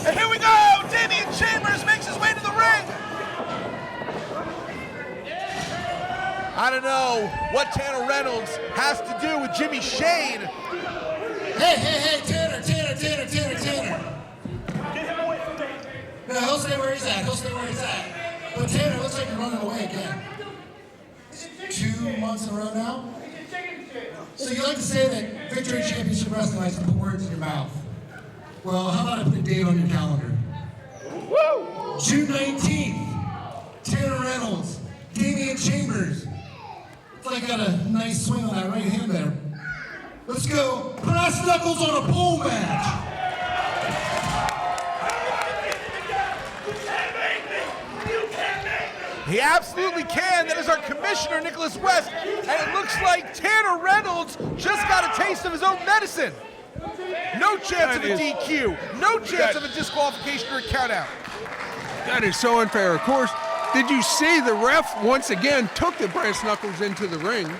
And here we go. Damien Chambers makes his way to the ring. I don't know what Tanner Reynolds has to do with Jimmy Shane. Hey, Tanner. No, he'll stay where he's at. But Tanner, looks like you're running away again. 2 months in a row now? So you like to say that Victory Championship Wrestling likes to put words in your mouth. Well, how about I put a date on your calendar? Woo! June 19th, Tanner Reynolds, Damien Chambers. It's like I got a nice swing on that right hand there. Let's go brass knuckles on a pole match. He absolutely can. That is our commissioner, Nicholas West. And it looks like Tanner Reynolds just got a taste of his own medicine. No chance of a DQ. No chance of a disqualification or a countout. That is so unfair. Of course, did you see the ref once again took the brass knuckles into the ring?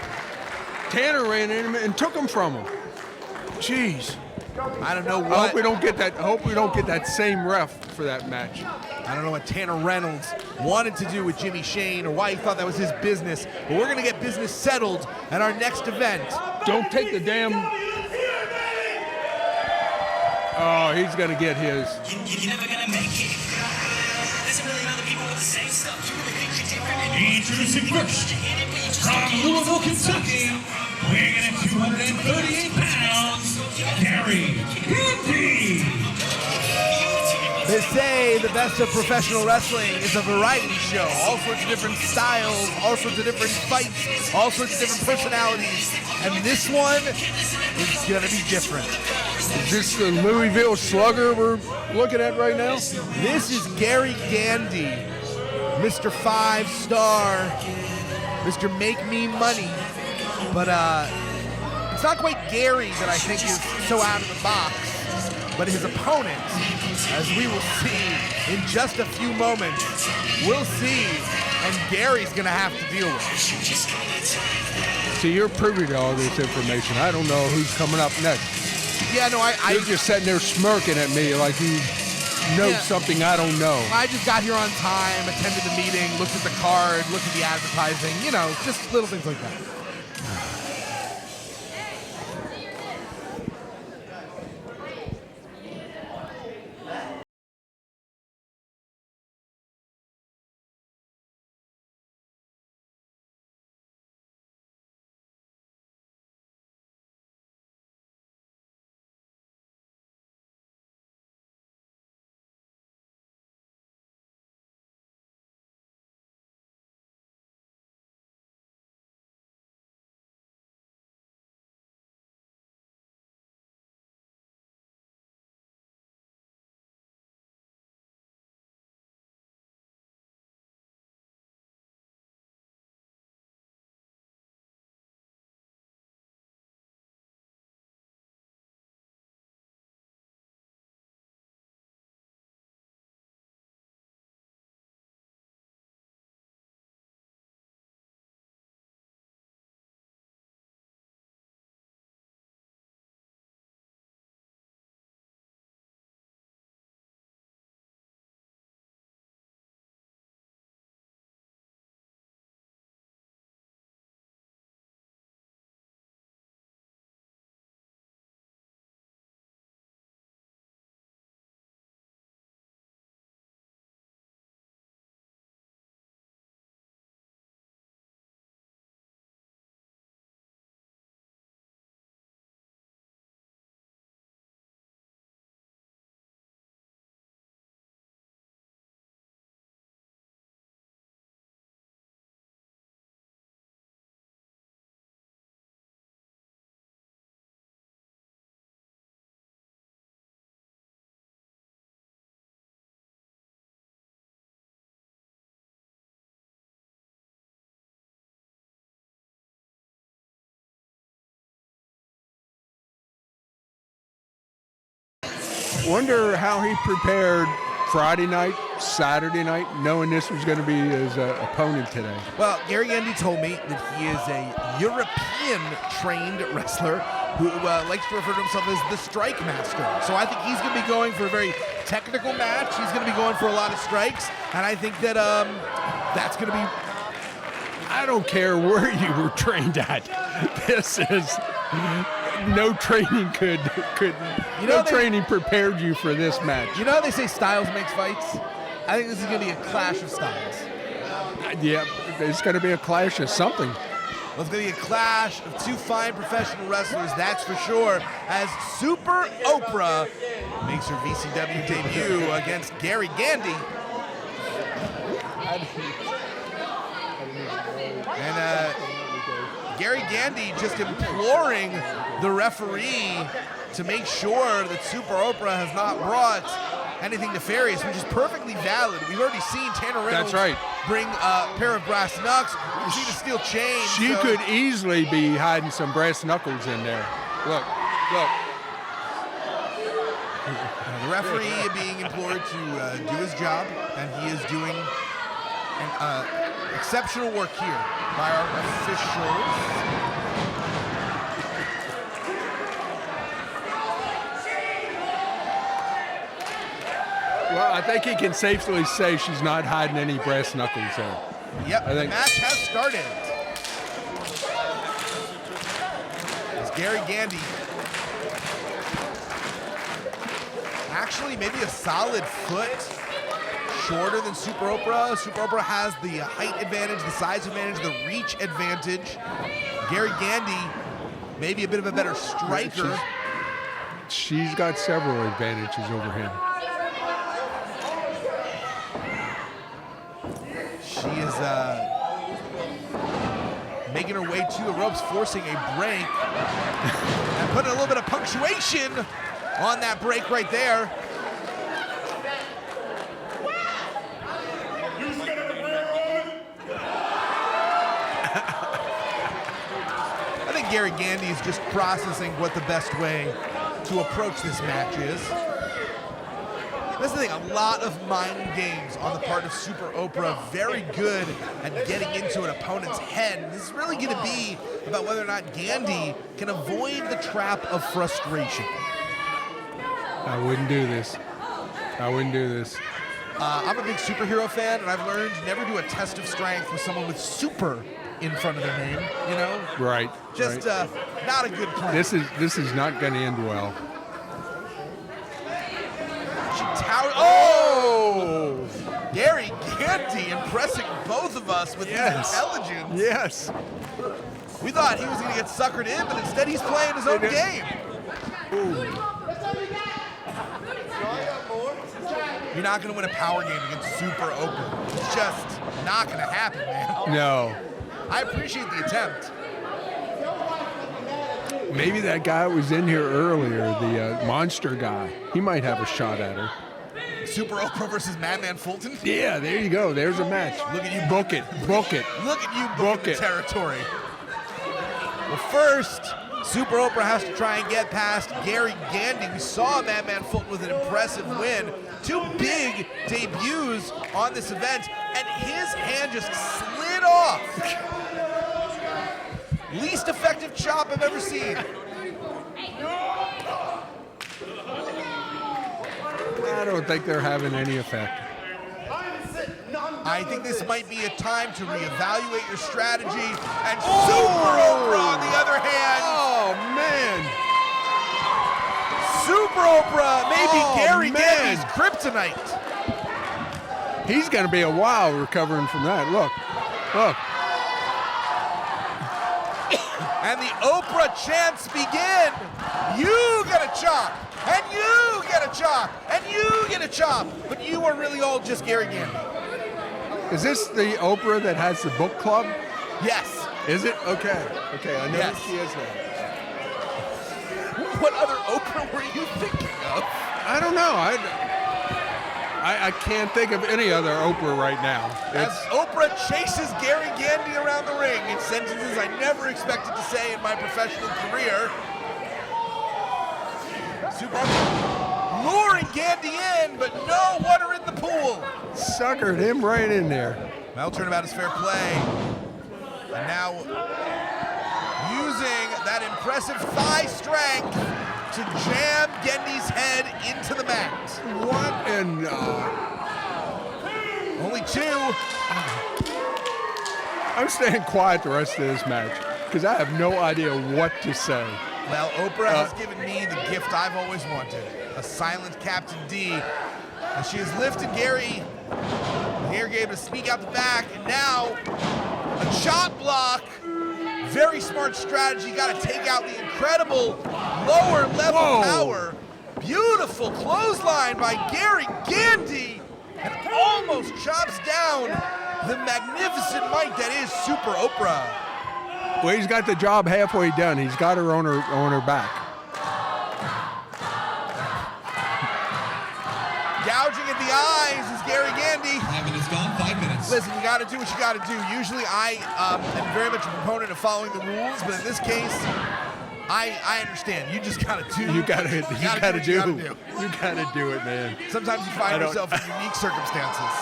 Tanner ran in him and took them from him. Jeez. I don't know what. I hope we don't get that. I hope we don't get that same ref for that match. I don't know what Tanner Reynolds wanted to do with Jimmy Shane or why he thought that was his business, but we're going to get business settled at our next event. Don't take the damn. Oh, he's going to get his. You're never gonna make it. There's a million other people with the same stuff. You really think you're different? Introducing first, from Louisville, Kentucky, weighing in at 238 pounds, Gary Gandy. They say the best of professional wrestling is a variety show. All sorts of different styles, all sorts of different fights, all sorts of different personalities. And this one is gonna be different. Is this the Louisville Slugger we're looking at right now? This is Gary Gandy, Mr. 5-star, Mr. Make Me Money. But it's not quite Gary that I think is so out of the box, but his opponent, as we will see in just a few moments, we'll see, and Gary's gonna have to deal with it. See, you're privy to all this information. I don't know who's coming up next. Yeah, no, You're just sitting there smirking at me like you know Yeah. something I don't know. I just got here on time, attended the meeting, looked at the card, looked at the advertising, you know, just little things like that. Wonder how he prepared Friday night, Saturday night, knowing this was going to be his opponent today. Well, Gary Gandy told me that he is a European-trained wrestler who likes to refer to himself as the Strike Master. So I think he's going to be going for a very technical match. He's going to be going for a lot of strikes, and I think that that's going to be... I don't care where you were trained at. This is... No training training prepared you for this match. You know how they say styles makes fights? I think this is going to be a clash of styles. Yeah, it's going to be a clash of something. Well, it's going to be a clash of two fine professional wrestlers, that's for sure, as Super Oprah makes her VCW debut against Gary Gandy. And Gary Gandy just imploring the referee to make sure that Super Oprah has not brought anything nefarious, which is perfectly valid. We've already seen Taino Reynolds bring a pair of brass knucks. We've seen a steel chain. She could easily be hiding some brass knuckles in there. Look. The referee being implored to do his job, and he is doing exceptional work here by our officials. Well, I think he can safely say she's not hiding any brass knuckles there. Yep, the match has started. As Gary Gandy, actually maybe a solid foot shorter than Super Oprah. Super Oprah has the height advantage, the size advantage, the reach advantage. Gary Gandy, maybe a bit of a better striker. She's got several advantages over him. She is making her way to the ropes, forcing a break, and putting a little bit of punctuation on that break right there. I think Gary Gandy is just processing what the best way to approach this match is. That's the thing, a lot of mind games on the part of Super Oprah, very good at getting into an opponent's head. This is really going to be about whether or not Gandy can avoid the trap of frustration. I wouldn't do this. I wouldn't do this. I'm a big superhero fan, and I've learned never do a test of strength with someone with super in front of their name, you know? Right. Just right. not a good plan. This is not going to end well. Oh! Gary Gandy impressing both of us with his intelligence. Yes. We thought he was going to get suckered in, but instead he's playing his own game. Ooh. You're not going to win a power game against Super Oprah. It's just not going to happen, man. No. I appreciate the attempt. Maybe that guy was in here earlier, the monster guy. He might have a shot at her. Super Oprah versus Madman Fulton? Yeah, there you go. There's a match. Look at you. Book it. Book it. Look at you booking the territory. Well, first, Super Oprah has to try and get past Gary Gandy. We saw Madman Fulton with an impressive win. 2 big debuts on this event, and his hand just slid off. Least effective chop I've ever seen. I don't think they're having any effect. I think this might be a time to reevaluate your strategy. And Super Oprah, on the other hand. Oh, man. Super Oprah, maybe Gary Gandy's kryptonite. He's going to be a while recovering from that. Look. And the Oprah chants begin. You get a chop, and you get a chop, and you get a chop. But you are really all just Gary Gandy. Is this the Oprah that has the book club? Yes. Is it? Okay, I know Yes. she is that. What other Oprah were you thinking of? I don't know. I can't think of any other Oprah right now. As Oprah chases Gary Gandy around the ring in sentences I never expected to say in my professional career. Super Oprah luring Gandy in, but no water in the pool. Suckered him right in there. Well, turnabout is fair play. And now using that impressive thigh strength to jam Gandy's head into the mat. What in... Only 2. I'm staying quiet the rest of this match because I have no idea what to say. Well, Oprah has given me the gift I've always wanted, a silent Captain D. And she has lifted Gary. Gary able to sneak out the back, and now a chop block. Very smart strategy. Got to take out the incredible lower level power. Beautiful clothesline by Gary Gandy, and almost chops down the magnificent might that is Super Oprah. Well, he's got the job halfway done. He's got her on her back. Gouging at the eyes is Gary Gandy. 5 minutes gone, 5 minutes. Listen, you got to do what you got to do. Usually I am very much a proponent of following the rules, but in this case, I understand. You just got to do. You got to do. You got to do it, man. Sometimes you find yourself in unique circumstances.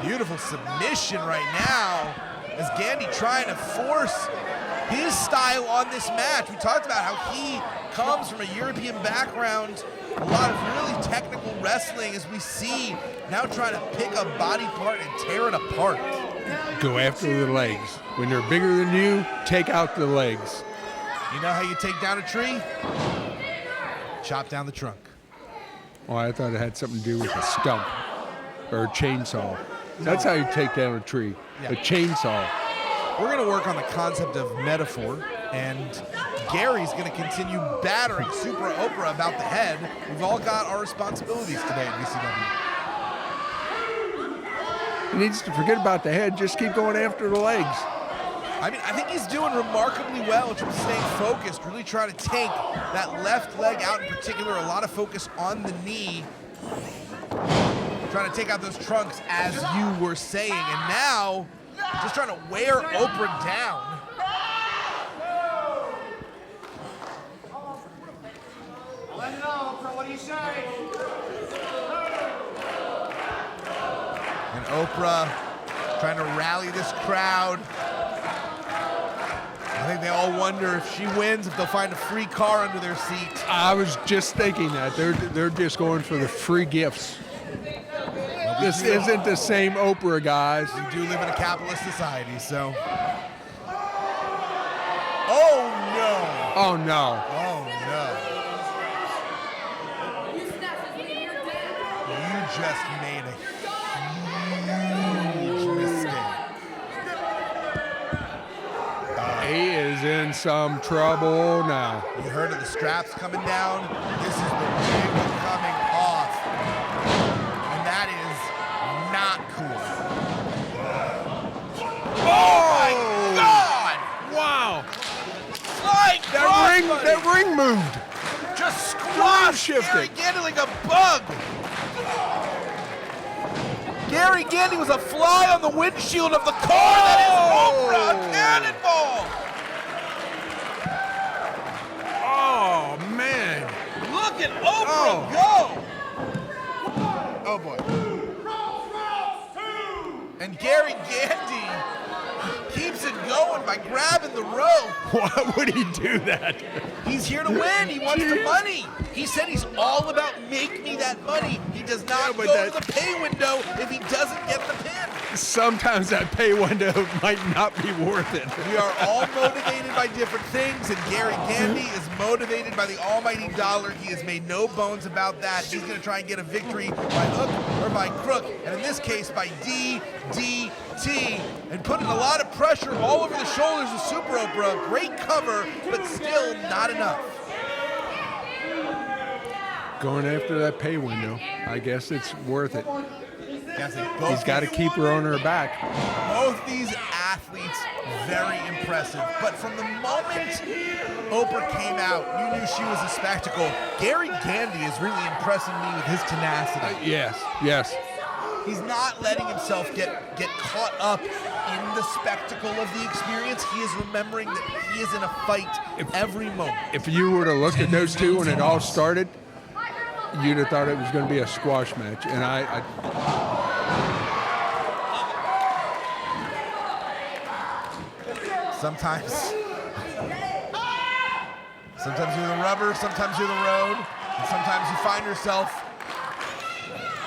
Beautiful submission right now as Gandy trying to force his style on this match. We talked about how he comes from a European background, a lot of really technical wrestling as we see now trying to pick a body part and tear it apart. Go after the legs. When they're bigger than you, take out the legs. You know how you take down a tree? Chop down the trunk. Oh, I thought it had something to do with a stump or a chainsaw. That's how you take down a tree, a chainsaw. We're going to work on the concept of metaphor, and Gary's going to continue battering Super Oprah about the head. We've all got our responsibilities today at VCW. He needs to forget about the head, just keep going after the legs. I mean, I think he's doing remarkably well in terms of staying focused, really trying to take that left leg out in particular, a lot of focus on the knee. Trying to take out those trunks, as you were saying, and now just trying to wear Oprah down. Let it know, Oprah. What do you say? And Oprah trying to rally this crowd. I think they all wonder if she wins, if they'll find a free car under their seat. I was just thinking that. They're just going for the free gifts. This isn't the same Oprah, guys. We do live in a capitalist society, so. Oh, no. Oh, no. Oh, no. You just made a huge mistake. He is in some trouble now. You heard of the straps coming down? This is the wig coming off. And that is not cool. Oh, my God! Wow. Like That ring moved. just squashed Gary shifted. Gandy like a bug. Gary Gandy was a fly on the windshield of the car. That is Oprah, a cannonball. Oh, man. Look at Oprah go. Oh, boy. And Gary Gandy keeps it going by grabbing the rope. Why would he do that? He's here to win. He wants the money. He said he's all about make me that money. He does not but go to the pay window if he doesn't get the pin. Sometimes that pay window might not be worth it. We are all motivated by different things, and Gary Gandy is motivated by the almighty dollar. He has made no bones about that. He's going to try and get a victory by hook or by crook, and in this case by DDT, and putting a lot of pressure all over the shoulders of Super Oprah. Great cover, but still not enough. Going after that pay window. I guess it's worth it. He's got to keep her on her back. Both these athletes, very impressive. But from the moment Oprah came out, you knew she was a spectacle. Gary Gandy is really impressing me with his tenacity. Yes, yes. He's not letting himself get caught up in the spectacle of the experience. He is remembering that he is in a fight every moment. If you were to look at those two when it all started, you'd have thought it was going to be a squash match. And Sometimes you're the rubber, sometimes you're the road, and sometimes you find yourself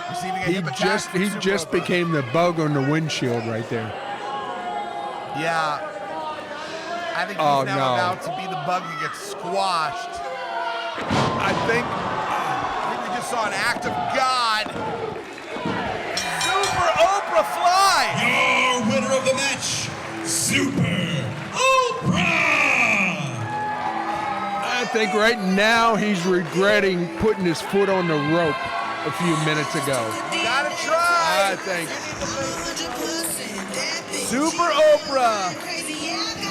receiving a hip attack from he Super just Oprah. became the bug on the windshield right there. Yeah. I think he's now about to be the bug that gets squashed. I think we just saw an act of God. Super Oprah fly! Your winner of the match, Super Oprah! I think right now he's regretting putting his foot on the rope a few minutes ago. Gotta try! I think. Super Oprah,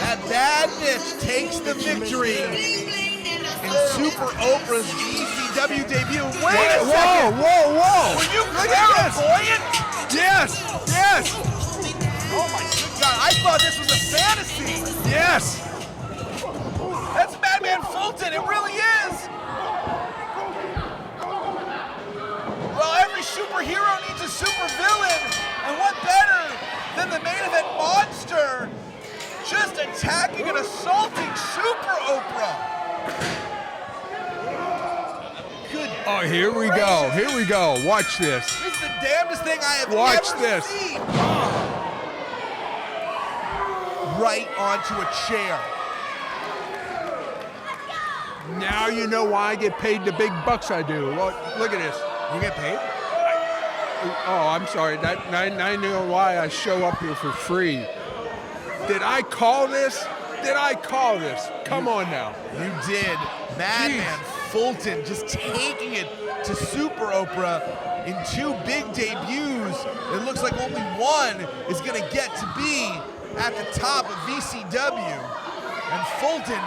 that bad bitch, takes the victory in Super Oprah's VCW debut. Wait a second! Whoa! Were you clairvoyant? Yes! Yes! Oh my good God, I thought this was a fantasy! Yes! That's Madman Fulton, it really is! Well, every superhero needs a super villain, and what better than the main event monster just attacking and assaulting Super Oprah? Good. Oh, here we go. Here we go. Watch this. This is the damnedest thing I have Watch ever this. seen. Right onto a chair. Now you know why I get paid the big bucks I do. Look at this. You get paid? Oh, I'm sorry. I know why I show up here for free. Did I call this? Did I call this? Come on now. You did. Madman Fulton just taking it to Super Oprah in two big debuts. It looks like only one is going to get to be at the top of VCW. And Fulton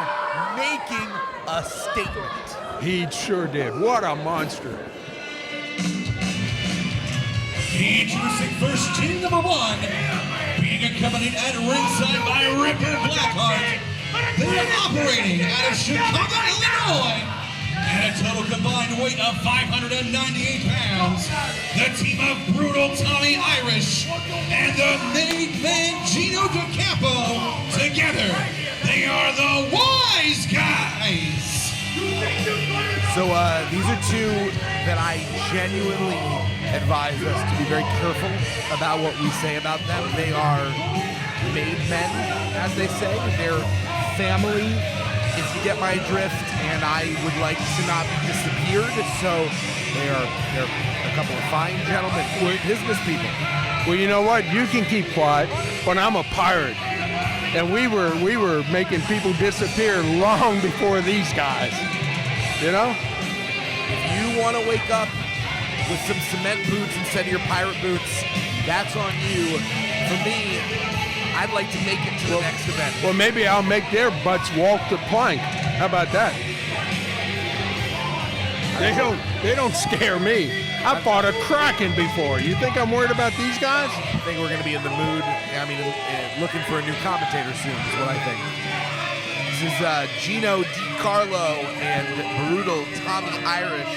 making a statement. He sure did. What a monster. Introducing first team number one, being accompanied at ringside by Ripper Blackheart. They are operating out of Chicago, Illinois, at a total combined weight of 598 pounds. The team of Brutal Tommy Irish and the made man Gino DeCapo. Together, they are So these are two that I genuinely advise us to be very careful about what we say about them. They are made men, as they say. They're family, if you get my drift, and I would like to not be disappeared. So they're a couple of fine gentlemen, business people. Well, you know what? You can keep quiet, but I'm a pirate. And we were making people disappear long before these guys. You know? If you want to wake up with some cement boots instead of your pirate boots, that's on you. For me, I'd like to make it to the next event. Well, maybe I'll make their butts walk the plank. How about that? They don't scare me. I fought a Kraken before. You think I'm worried about these guys? I think we're going to be in the mood. I mean, looking for a new commentator soon is what I think. This is Gino DeCarlo and brutal Tommy Irish,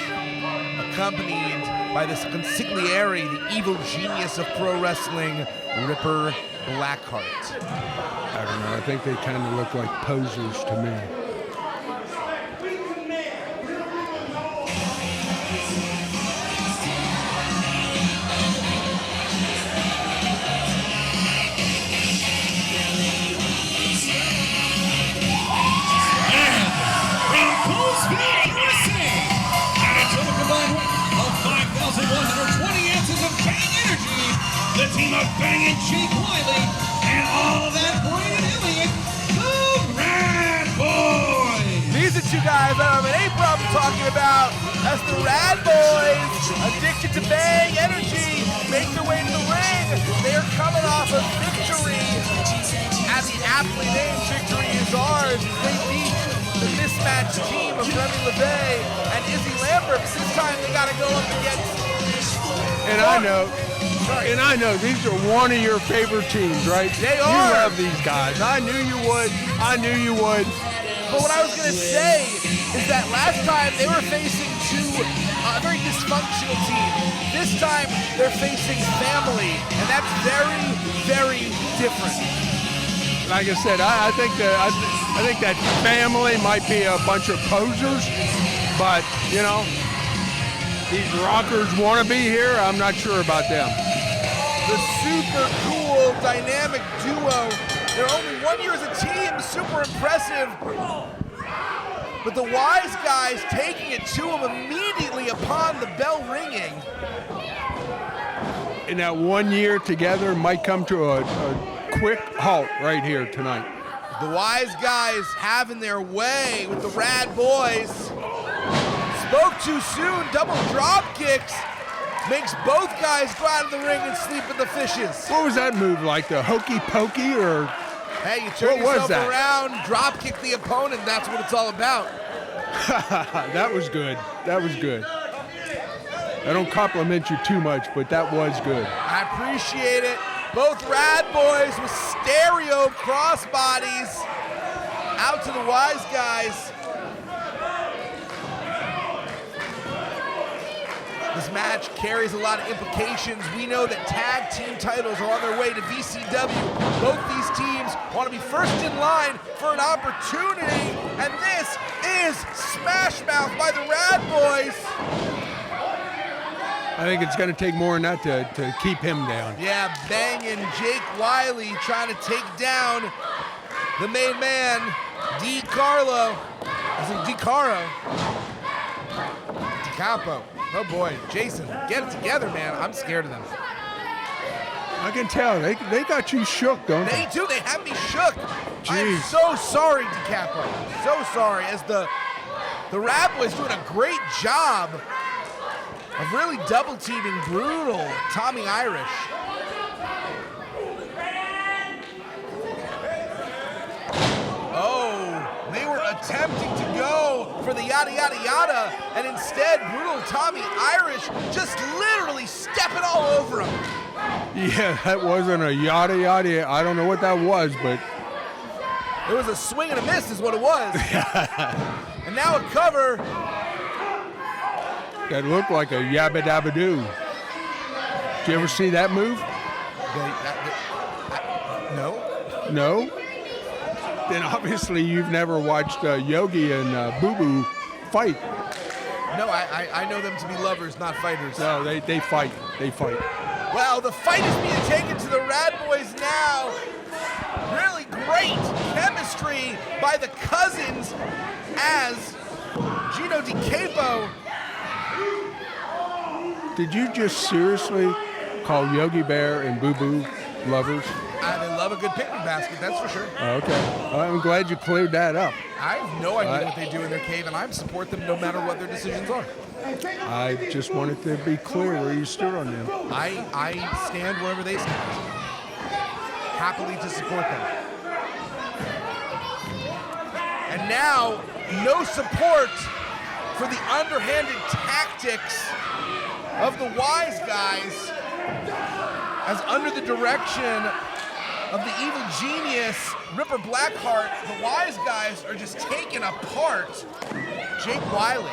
accompanied by this consigliere, the evil genius of pro wrestling, Ripper Blackheart. I don't know. I think they kind of look like posers to me. The team of Bangin' Jake Wily and all that Braden Elliott, the Rad Boys. These are two guys that I'm in April I'm talking about. That's the Rad Boys, addicted to bang energy, make their way to the ring. They are coming off of victory, as the aptly named Victory is ours. They beat the mismatched team of Remy, LaVey, and Izzy Labert. But this time they got to go up against. And I know these are one of your favorite teams, right? They are. You love these guys. I knew you would. But what I was going to say is that last time they were facing a very dysfunctional team. This time they're facing family, and that's very, very different. Like I said, I think that family might be a bunch of posers, but you know, these rockers want to be here. I'm not sure about them. The super cool dynamic duo. They're only 1 year as a team, super impressive. But the Wise guys taking it to them immediately upon the bell ringing. And that 1 year together might come to a quick halt right here tonight. The Wise guys having their way with the Rad Boys. Spoke too soon, double drop kicks. Makes both guys go out of the ring and sleep with the fishes. What was that move, like the hokey pokey or? Hey, you turn yourself around, drop kick the opponent, that's what it's all about. That was good. That was good. I don't compliment you too much, but that was good. I appreciate it. Both Rad Boys with stereo crossbodies out to the Wise guys. This match carries a lot of implications. We know that tag team titles are on their way to VCW. Both these teams want to be first in line for an opportunity, and this is Smash Mouth by the Rad Boys. I think it's going to take more than that to keep him down. Yeah, banging Jake Wily trying to take down the main man, DeCarlo. DeCapo. Oh boy, Jason, get it together, man. I'm scared of them. I can tell. They got you shook, don't they? They do. They have me shook. Jeez. I'm so sorry, DeCapo. So sorry. As the Rad Boys doing a great job of really double teaming brutal Tommy Irish. Oh, they were attempting to go for the yada yada yada, and instead brutal Tommy Irish just literally stepping all over him. Yeah, that wasn't a yada yada. I don't know what that was, but it was a swing and a miss is what it was. And now a cover. That looked like a yabba dabba doo. Did you ever see that move? No. No? Then obviously you've never watched Yogi and Boo Boo fight. No, I know them to be lovers, not fighters. No, they fight. They fight. Well, the fight is being taken to the Rad Boys now. Really great chemistry by the cousins as Gino DeCapo. Did you just seriously call Yogi Bear and Boo Boo lovers? They love a good picnic basket, that's for sure. Okay. Well, I'm glad you cleared that up. I have no idea what they do in their cave, and I support them no matter what their decisions are. I just wanted to be clear where you stood on them. I stand wherever they stand. Happily to support them. And now, no support for the underhanded tactics of the Wise guys, as under the direction of the evil genius, Ripper Blackheart, the Wise guys are just taking apart Jake Wily.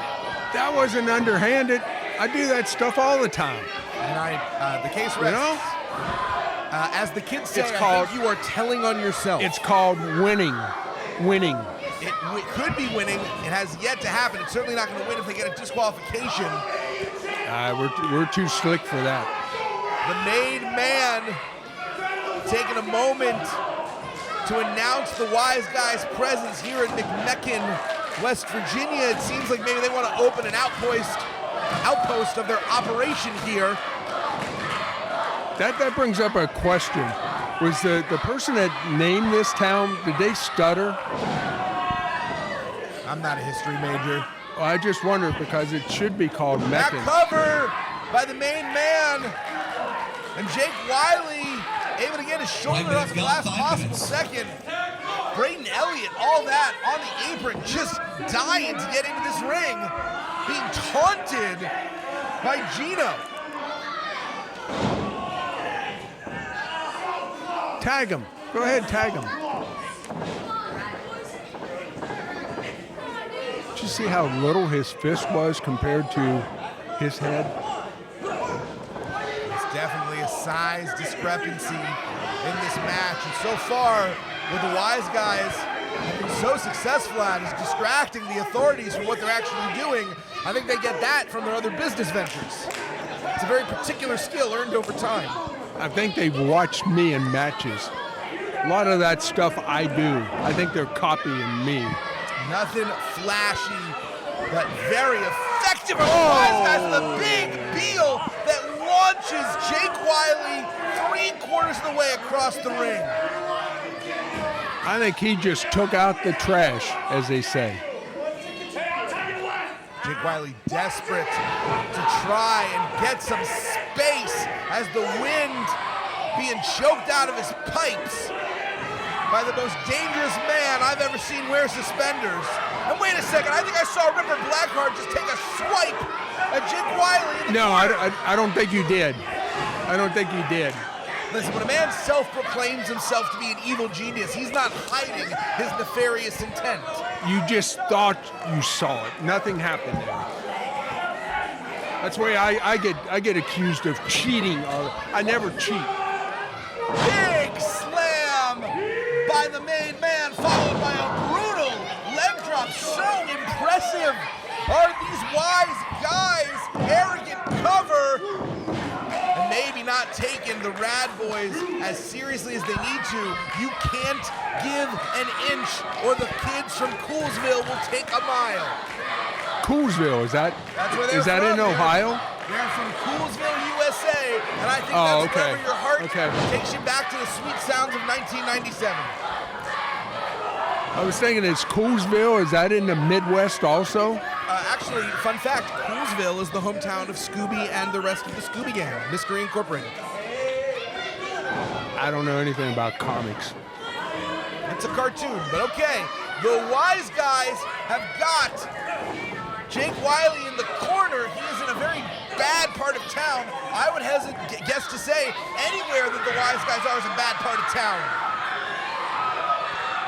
That wasn't underhanded. I do that stuff all the time. And the case rests. You know? As the kids say, It's I called- think you are telling on yourself. It's called winning. Winning. It could be winning. It has yet to happen. It's certainly not going to win if they get a disqualification. We're too slick for that. The made man taking a moment to announce the Wise guys' presence here at McMecken, West Virginia. It seems like maybe they want to open an outpost of their operation here. That brings up a question. Was the person that named this town, did they stutter? I'm not a history major. Well, I just wondered because it should be called Back Meccan. cover by the main man. And Jake Wily able to get his shoulder up at the last possible second. Braden Elliott, all that on the apron, just dying to get into this ring. Being taunted by Gino. Tag him. Go ahead, tag him. Did you see how little his fist was compared to his head? It's definitely a size discrepancy in this match. And so far, what the Wise guys have been so successful at is distracting the authorities from what they're actually doing. I think they get that from their other business ventures. It's a very particular skill earned over time. I think they've watched me in matches. A lot of that stuff I do. I think they're copying me. Nothing flashy, but very effective. Oh. Wise guys with a big deal that launches Jake Wily 3/4 of the way across the ring. I think he just took out the trash, as they say. Jake Wily desperate to try and get some space as the wind being choked out of his pipes by the most dangerous man I've ever seen wear suspenders. And wait a second, I think I saw Ripper Blackheart just take a swipe at Jake Wily. No, I don't think you did. I don't think you did. Listen, when a man self-proclaims himself to be an evil genius, he's not hiding his nefarious intent. You just thought you saw it. Nothing happened there. That's why I get accused of cheating. I never cheat. Big slam by the main man, followed by a brutal leg drop. So impressive are these Wise guys. Arrogant cover. And maybe not taking the Rad Boys as seriously as they need to. You can't give an inch or the kids from Coolsville will take a mile. Coolsville, is that in in Ohio? They're from Coolsville, USA, and I think that's wherever your heart takes you back to the sweet sounds of 1997. I was thinking, it's Coolsville, is that in the Midwest also? Actually, fun fact, Coolsville is the hometown of Scooby and the rest of the Scooby Gang, Mystery Incorporated. I don't know anything about comics. It's a cartoon, but okay. The Wise guys have got Jake Wily in the corner. He is in a very bad part of town. I would guess to say anywhere that the Wise guys are is a bad part of town.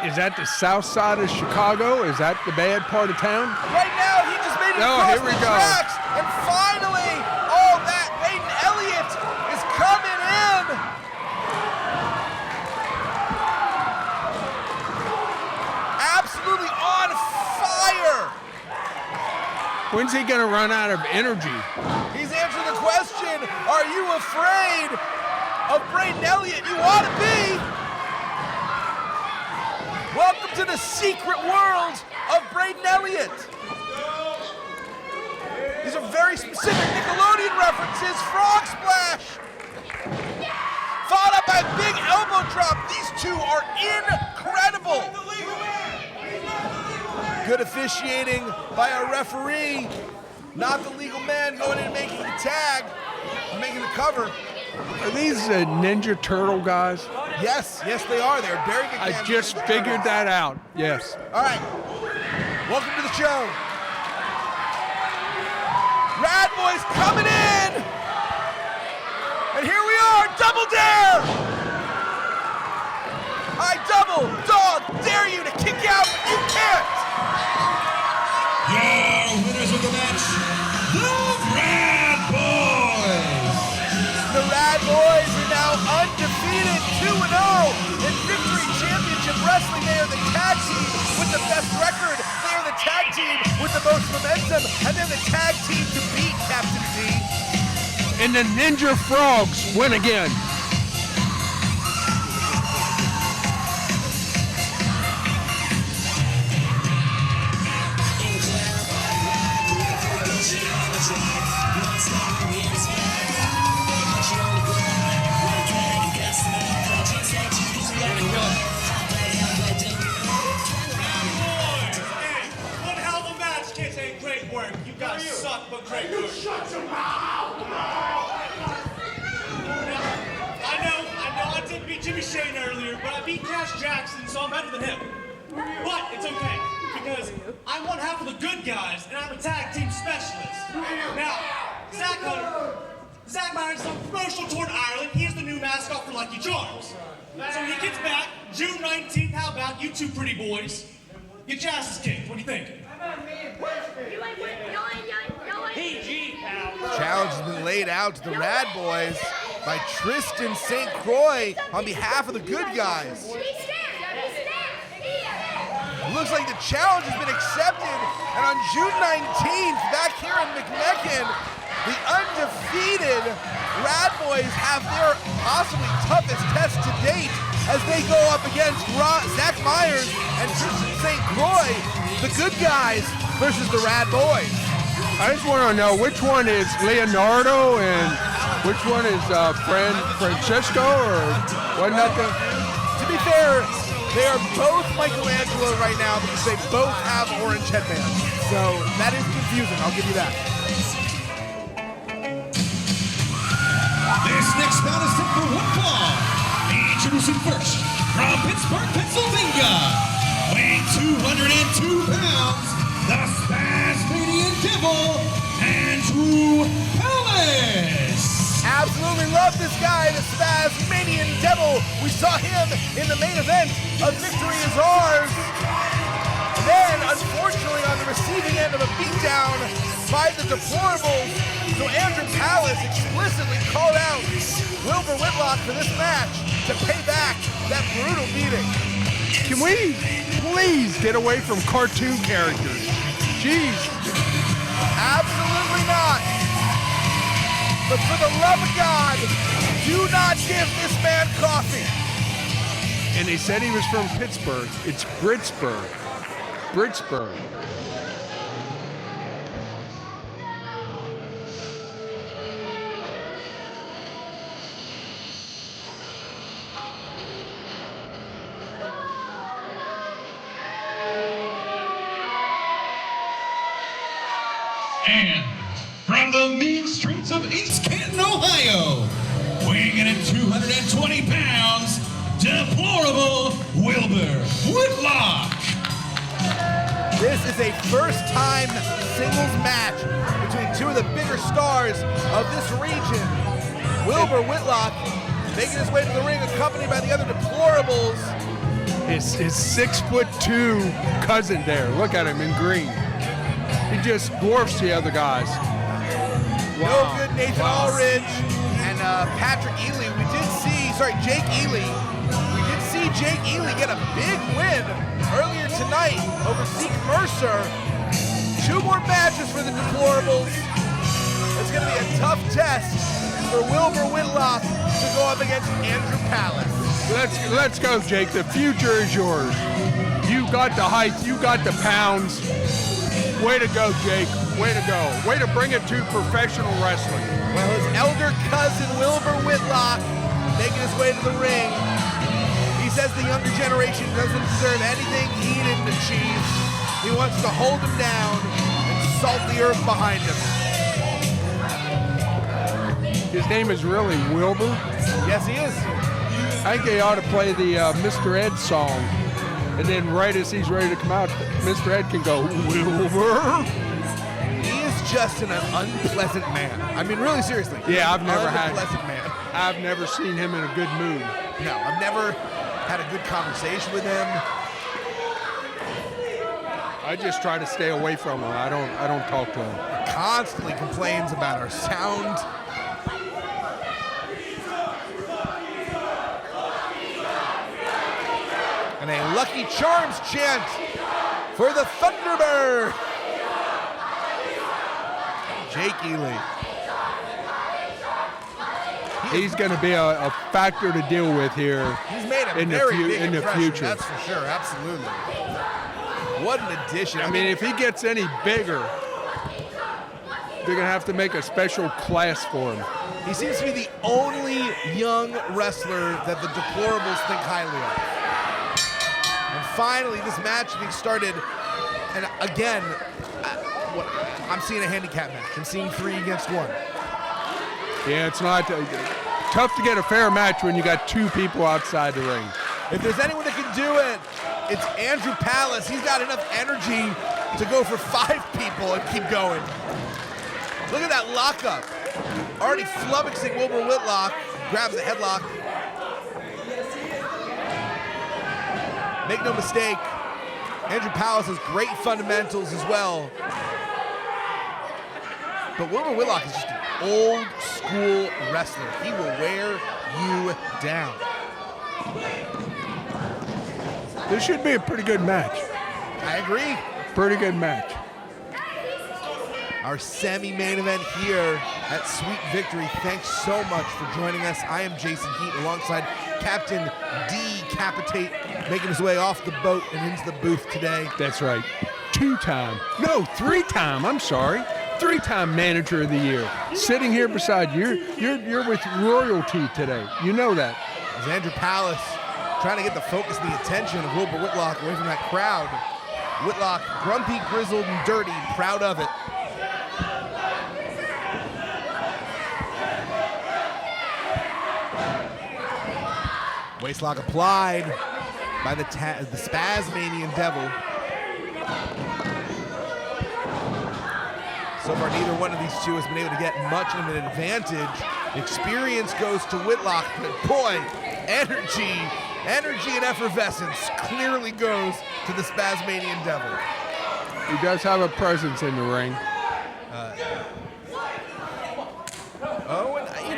Is that the south side of Chicago? Is that the bad part of town? Right now, he just made it across the tracks. And finally, that Braden Elliott is coming in. Absolutely on fire. When's he going to run out of energy? He's answering the question, are you afraid of Braden Elliott? You ought to be. Welcome to the secret world of Braden Elliott. These are very specific Nickelodeon references. Frog splash. Followed up by a big elbow drop. These two are incredible. Good officiating by our referee. Not the legal man going in and making the tag, making the cover. Are these Ninja Turtle guys? Yes, they are. They're very good. I just figured that out. Yes. All right. Welcome to the show. Rad Boys coming in. And here we are, Double Dare. I double dog dare you to kick out, but you can't. Your winners of the match, the Rad Boys. The Rad Boys are now undefeated, 2-0 in Victory Championship Wrestling. They are the tag team with the best record. They are the tag team with the most momentum, and they're the tag team to beat, Captain Z. And the Ninja Frogs win again. Great. You shut your mouth! I did beat Jimmy Shane earlier, but I beat Jaxon, so I'm better than him. But it's okay, because I'm one half of the good guys, and I'm a tag team specialist. Now, Zach Myers is on promotional tour in Ireland. He is the new mascot for Lucky Charms. So when he gets back, June 19th, how about you two pretty boys get your asses kicked? What do you think? Challenge has been laid out to the Rad Boys by Tristan St. Croix on behalf of the good guys. Looks like the challenge has been accepted, and on June 19th, back here in McMecken, the undefeated Rad Boys have their possibly toughest test to date as they go up against Zach Myers and Tristan St. Croix, the good guys versus the Rad Boys. I just want to know which one is Leonardo and which one is Francisco, or wasn't that the... To be fair, they are both Michelangelo right now because they both have orange headbands. So that is confusing, I'll give you that. This next bout is set for one fall. Introducing first, from Pittsburgh, Pennsylvania, weighing 202 pounds, the Spazmanian Devil, Andrew Palace. Absolutely love this guy, the Spazmanian Devil. We saw him in the main event of Victory Is Ours. Then, unfortunately, on the receiving end of a beatdown by the Deplorables, so Andrew Palace explicitly called out Wilbur Whitlock for this match to pay back that brutal beating. Can we please get away from cartoon characters? Jeez. Absolutely not. But for the love of God, do not give this man coffee. And they said he was from Pittsburgh. It's Britsburg. Britsburg. And from the mean streets of East Canton, Ohio, weighing in at 220 pounds, Deplorable Wilbur Whitlock. This is a first-time singles match between two of the bigger stars of this region. Wilbur Whitlock making his way to the ring, accompanied by the other Deplorables. His 6'2" cousin there. Look at him in green. He just dwarfs the other guys. Wow. No good Nathan Aulridge and Patrick Ely. Jake Ely. We did see Jake Ely get a big win earlier tonight over Zeke Mercer. 2 more matches for the Deplorables. It's going to be a tough test for Wilbur Whitlock to go up against Andrew Palace. Let's go, Jake. The future is yours. You got the height. You got the pounds. Way to go, Jake. Way to go. Way to bring it to professional wrestling. Well, his elder cousin, Wilbur Whitlock, making his way to the ring. He says the younger generation doesn't deserve anything he didn't achieve. He wants to hold him down and salt the earth behind him. His name is really Wilbur? Yes, he is. I think they ought to play the Mr. Ed song. And then right as he's ready to come out, Mr. Ed can go, Wilbur? He is just an unpleasant man. I mean, really seriously. Yeah, I've never unpleasant man. I've never seen him in a good mood. No, I've never had a good conversation with him. I just try to stay away from him. I don't talk to him. Constantly complains about our sound. And a Lucky Charms chant for the Thunderbird. Jake Ely. He's going to be a factor to deal with here. He's made a in very big in the impression, future. that's for sure, absolutely. What an addition. I mean, if he gets any bigger, they're going to have to make a special class for him. He seems to be the only young wrestler that the Deplorables think highly of. And finally, this match being started, and again, I'm seeing a handicap match. I'm seeing 3 against 1. Yeah, it's not tough to get a fair match when you got 2 people outside the ring. If there's anyone that can do it, it's Andrew Palace. He's got enough energy to go for 5 people and keep going. Look at that lockup. Already flummoxing Wilbur Whitlock. Grabs a headlock. Make no mistake, Andrew Palace has great fundamentals as well. But Wilbur Whitlock is just an old school wrestler. He will wear you down. This should be a pretty good match. I agree. Pretty good match. Our semi-main event here at Sweet Victory. Thanks so much for joining us. I am Jason Heat alongside Captain DeCapitate, making his way off the boat and into the booth today. That's right. 2-time. No, 3-time. I'm sorry. 3-time manager of the year. Sitting here beside you. You're with royalty today. You know that. As Andrew Palace trying to get the focus and the attention of Wilbur Whitlock away from that crowd. Whitlock, grumpy, grizzled, and dirty, proud of it. Waistlock applied by the Spazmanian Devil. So far, neither one of these two has been able to get much of an advantage. Experience goes to Whitlock, but boy, energy and effervescence clearly goes to the Spazmanian Devil. He does have a presence in the ring.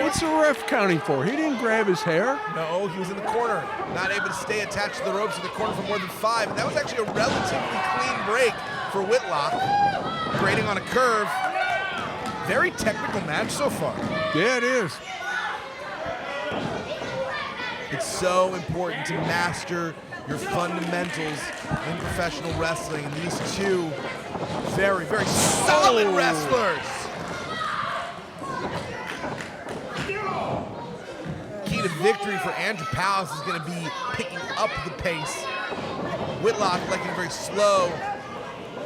What's the ref counting for? He didn't grab his hair. No, he was in the corner, not able to stay attached to the ropes in the corner for more than 5. And that was actually a relatively clean break for Whitlock, grading on a curve. Very technical match so far. Yeah, it is. It's so important to master your fundamentals in professional wrestling. And these two very, very solid wrestlers. Key to victory for Andrew Palace is going to be picking up the pace. Whitlock, like in a very slow,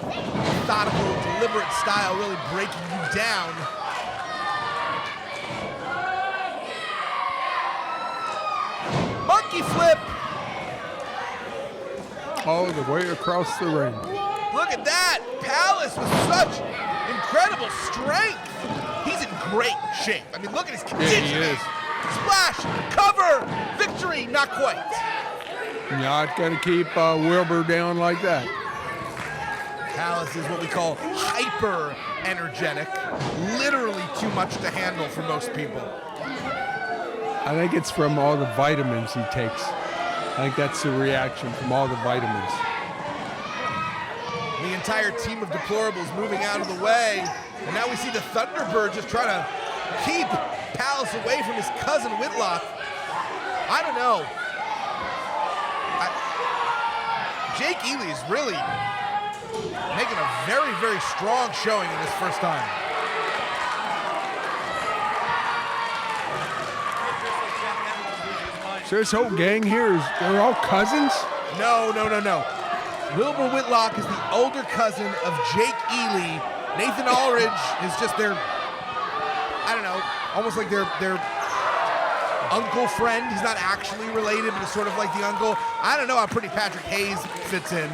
methodical, deliberate style, really breaking you down. Monkey flip! All the way across the ring. Look at that! Palace with such incredible strength. He's in great shape. I mean, look at his conditioning. Yeah, he is. Splash, cover, victory, not quite. Not going to keep Wilbur down like that. Palace is what we call hyper energetic. Literally too much to handle for most people. I think it's from all the vitamins he takes. I think that's the reaction from all the vitamins. The entire team of deplorables moving out of the way. And now we see the Thunderbird just trying to keep Palace away from his cousin Whitlock. I don't know. Jake Ely is really making a very, very strong showing in this first time. So this whole gang here they're all cousins? No. Wilbur Whitlock is the older cousin of Jake Ely. Nathan Aulridge is just their, I don't know, almost like their uncle friend. He's not actually related, but it's sort of like the uncle. I don't know how pretty Patrick Hayes fits in.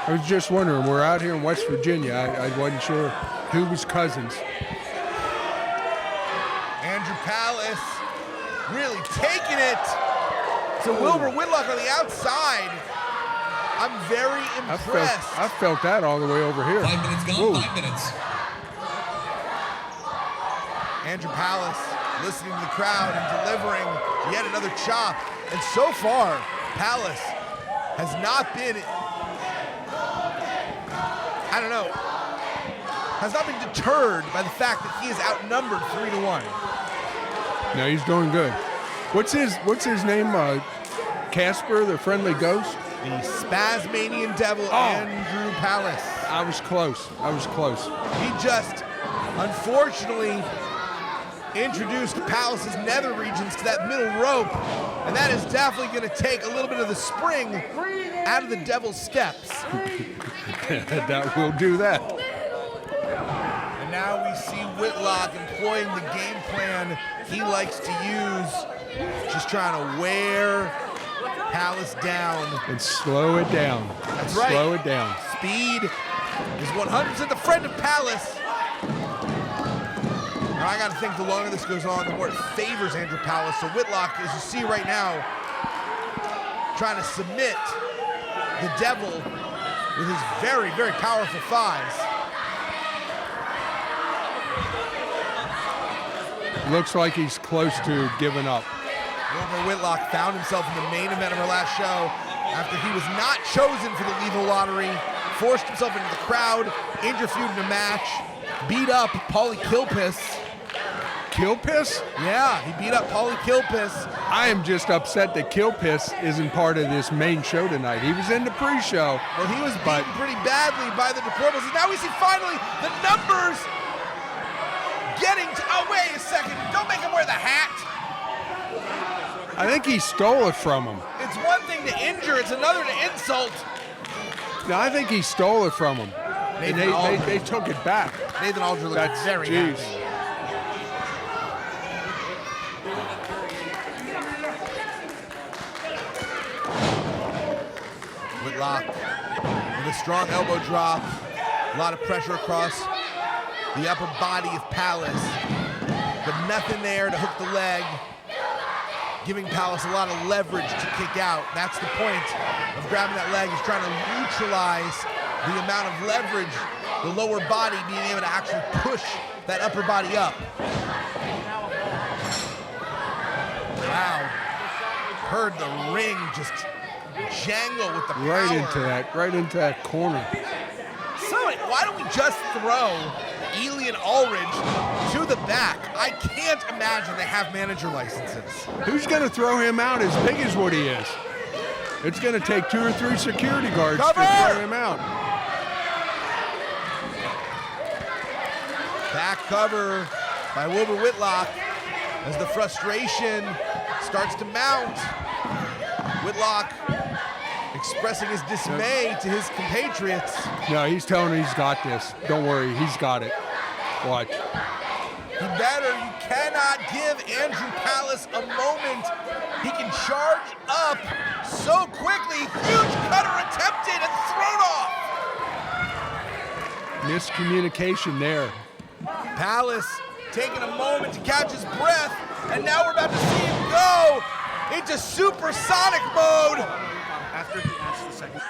I was just wondering, we're out here in West Virginia. I wasn't sure who was cousins. Andrew Palace really taking it to Wilbur Whitlock on the outside. I'm very impressed. I felt that all the way over here. 5 minutes gone, Whoa. 5 minutes. Andrew Palace listening to the crowd and delivering yet another chop. And so far, Palace has not been, has not been deterred by the fact that he is outnumbered 3-1. No, he's doing good. What's his name? Casper, the friendly ghost? The Spasmanian Devil, Andrew Palace. I was close. He just, unfortunately, introduced Palace's nether regions to that middle rope, and that is definitely going to take a little bit of the spring out of the Devil's steps. That will do that. And now we see Whitlock employing the game plan he likes to use, just trying to wear Palace down. And slow it down. That's right. Slow it down. Speed is 100% the friend of Palace. Now I got to think the longer this goes on, the more it favors Andrew Palace. So Whitlock, as you see right now, trying to submit the Devil with his very, very powerful thighs. Looks like he's close to giving up. Wilbur Whitlock found himself in the main event of our last show after he was not chosen for the lethal lottery, forced himself into the crowd, interfered in a match, beat up Paulie Kilpiss. Kilpiss? Yeah, he beat up Paulie Kilpiss. I am just upset that Kilpiss isn't part of this main show tonight. He was in the pre-show. Well, he was beaten pretty badly by the deplorables. And now we see finally the numbers getting to, oh, wait a second. Don't make him wear the hat. I think he stole it from him. It's one thing to injure, it's another to insult. No, I think he stole it from him. And they took it back. Nathan Aulridge looked very happy. Whitlock with a strong elbow drop. A lot of pressure across the upper body of Palace. But nothing there to hook the leg. Giving Palace a lot of leverage to kick out. That's the point of grabbing that leg, is trying to neutralize the amount of leverage, the lower body being able to actually push that upper body up. Wow. Heard the ring just jangle with the power. Right into that corner. So why don't we just throw Ely and Aulridge to the back? I can't imagine they have manager licenses. Who's going to throw him out as big as what he is? It's going to take 2 or 3 security guards to throw him out. Back cover by Wilbur Whitlock as the frustration starts to mount. Whitlock expressing his dismay to his compatriots. No, he's telling him he's got this. Don't worry, he's got it. Watch. He better. You cannot give Andrew Palace a moment. He can charge up so quickly. Huge cutter attempted and thrown off. Miscommunication there. Palace taking a moment to catch his breath, and now we're about to see him go into supersonic mode. After he asked the second.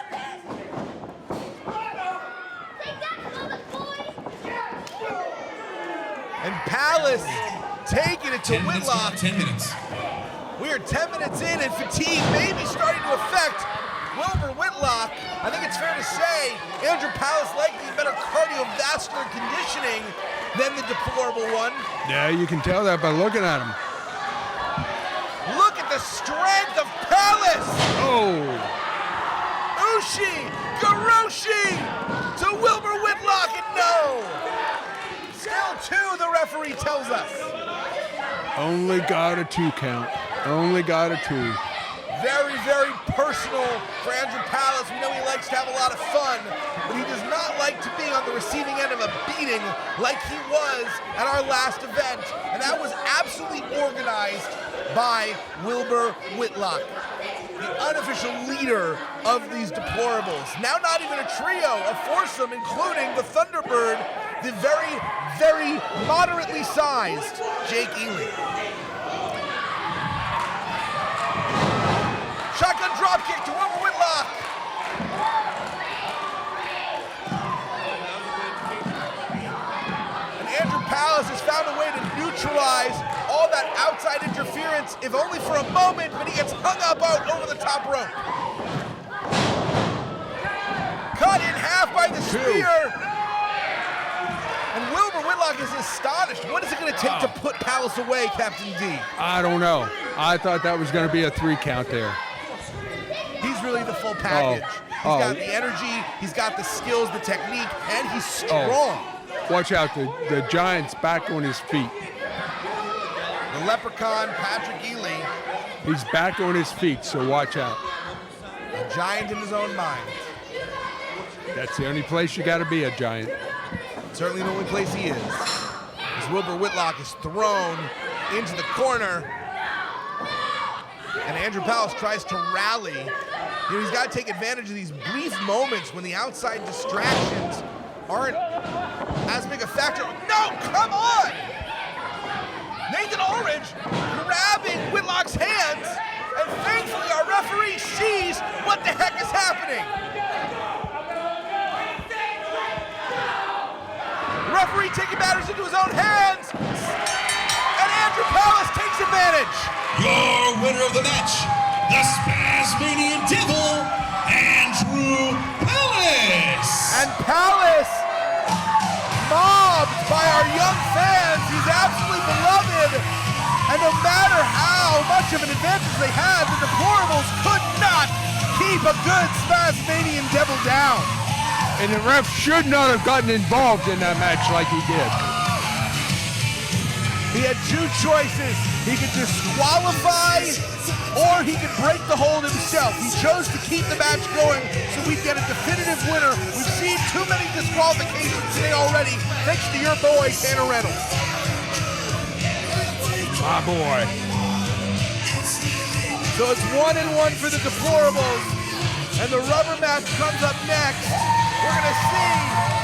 And Palace taking it to 10 minutes Whitlock. gone, 10 minutes. We are 10 minutes in, and fatigue may be starting to affect Wilbur Whitlock. I think it's fair to say say, Andrew Palace likely better cardiovascular conditioning than the deplorable one. Yeah, you can tell that by looking at him. Look at the strength of Palace! Oh! Ushi! Garoshi! To Wilbur Whitlock, and no! Still 2, the referee tells us. Only got a 2 count. Only got a 2. Very, very personal for Andrew Palace. We know he likes to have a lot of fun, but he does not like to be on the receiving end of a beating like he was at our last event. And that was absolutely organized by Wilbur Whitlock, the unofficial leader of these deplorables. Now not even a trio, a foursome, including the Thunderbird, the very, very moderately sized Jake Ely. Shotgun dropkick to Wilbur Whitlock. And Andrew Palace has found a way to neutralize all that outside interference, if only for a moment, but he gets hung up out over the top rope. Cut in half by the spear. And Wilbur Whitlock is astonished. What is it going to take to put Palace away, Captain D? I don't know. I thought that was going to be a 3 count there. He's really the full package. He's got the energy, he's got the skills, the technique, and he's strong. Watch out, the Giant's back on his feet. The leprechaun, Patrick Ely. He's back on his feet, so watch out. A giant in his own mind. That's the only place you got to be a giant. Certainly the only place he is. As Wilbur Whitlock is thrown into the corner. And Andrew Palace tries to rally. You know, he's got to take advantage of these brief moments when the outside distractions aren't as big a factor. No, come on! Nathan Aulridge grabbing Whitlock's hands, and thankfully our referee sees what the heck is happening. Referee taking matters into his own hands, and Andrew Palace takes advantage. Your winner of the match, the Spasmanian Devil, Andrew Palace. And Palace, mobbed by our young fans, he's absolutely beloved. And no matter how much of an advantage they had, the deplorables could not keep a good Spasmanian Devil down. And the ref should not have gotten involved in that match like he did. He had 2 choices. He could disqualify or he could break the hold himself. He chose to keep the match going so we'd get a definitive winner. We've seen too many disqualifications today already, thanks to your boy, Taino Reynolds. My boy. So it's 1-1 for the deplorables, and the rubber match comes up next. We're gonna see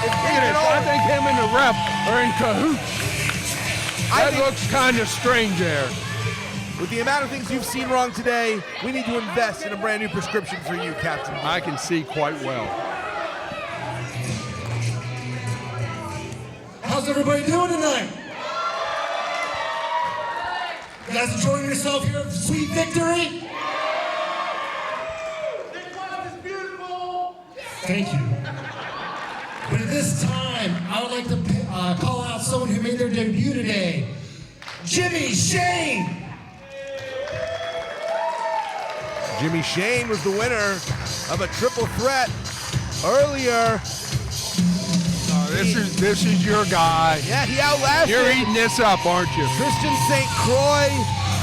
if I think him and the ref are in cahoots. That looks kind of strange there. With the amount of things you've seen wrong today, we need to invest in a brand new prescription for you, Captain. I can see quite well. How's everybody doing tonight? You guys enjoying yourself here at Sweet Victory? Thank you. But at this time, I would like to call out someone who made their debut today. Jimmy Shane! Jimmy Shane was the winner of a triple threat earlier. Oh, this is your guy. Yeah, he outlasted. You're eating this up, aren't you? Tristan St. Croix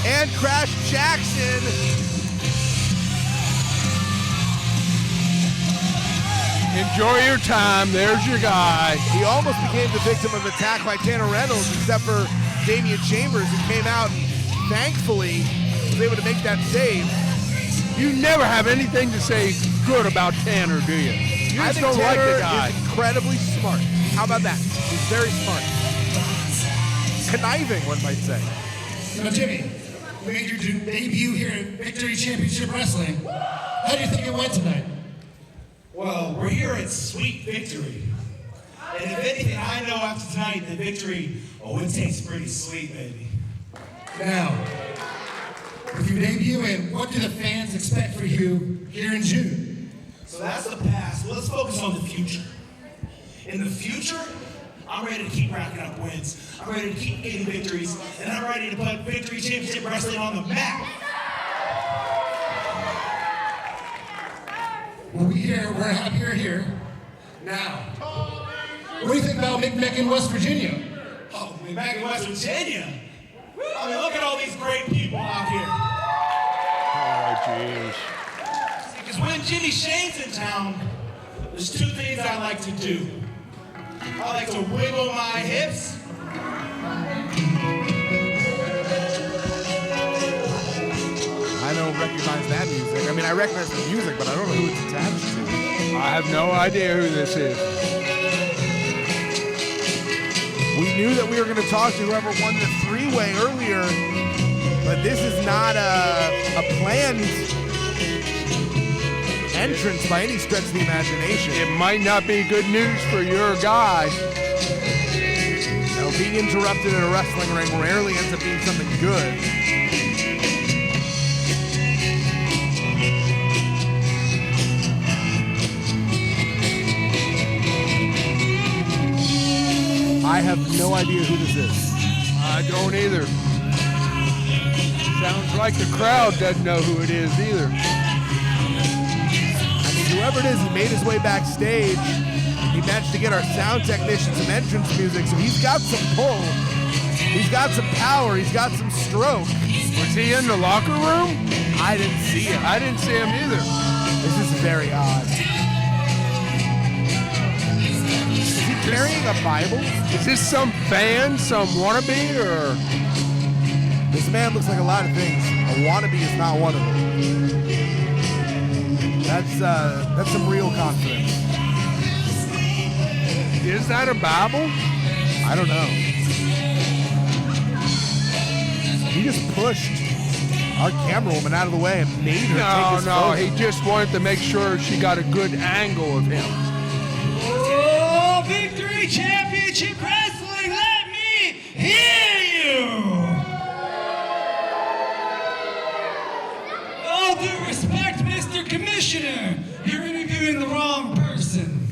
and Crash Jaxon. Enjoy your time. There's your guy. He almost became the victim of attack by Taino Reynolds, except for Damien Chambers, who came out and thankfully was able to make that save. You never have anything to say good about Tanner, do you? You I just think don't Tanner like the guy. is incredibly smart. How about that? He's very smart. Conniving, one might say. Now, Jimmy, you made your debut here at Victory Championship Wrestling. How do you think it went tonight? Well, we're here at Sweet Victory. And if anything, I know after tonight that victory, it tastes pretty sweet, baby. Now, with your debut in, what do the fans expect for you here in June? So that's the past. let's focus on the future. In the future, I'm ready to keep racking up wins. I'm ready to keep getting victories, and I'm ready to put Victory Championship Wrestling on the map. We're happy you're here. Now, what do you think about McMecken, West Virginia? Oh, back in West Virginia? I mean, look at all these great people out here. Oh, jeez. Because when Jimmy Shane's in town, there's two things I like to do. I like to wiggle my hips. I don't recognize that music. I mean, I recognize the music, but I don't know who it's attached to. I have no idea who this is. We knew that we were going to talk to whoever won the three-way earlier, but this is not a planned entrance by any stretch of the imagination. It might not be good news for your guy. Now, being interrupted in a wrestling ring rarely ends up being something good. I have no idea who this is. I don't either. Sounds like the crowd doesn't know who it is either. I mean, whoever it is, he made his way backstage. He managed to get our sound technician some entrance music, so he's got some pull. He's got some power. He's got some stroke. Was he in the locker room? I didn't see him. I didn't see him either. This is very odd. Is he carrying a Bible? Is this some fan, some wannabe, or? This man looks like a lot of things. A wannabe is not one of them. That's some real confidence. Is that a Bible? I don't know. He just pushed our camera woman out of the way and made her take his photo. He just wanted to make sure she got a good angle of him. Oh, Victory Championship Wrestling, let me hear you! All due respect, Mr. Commissioner, you're interviewing the wrong person.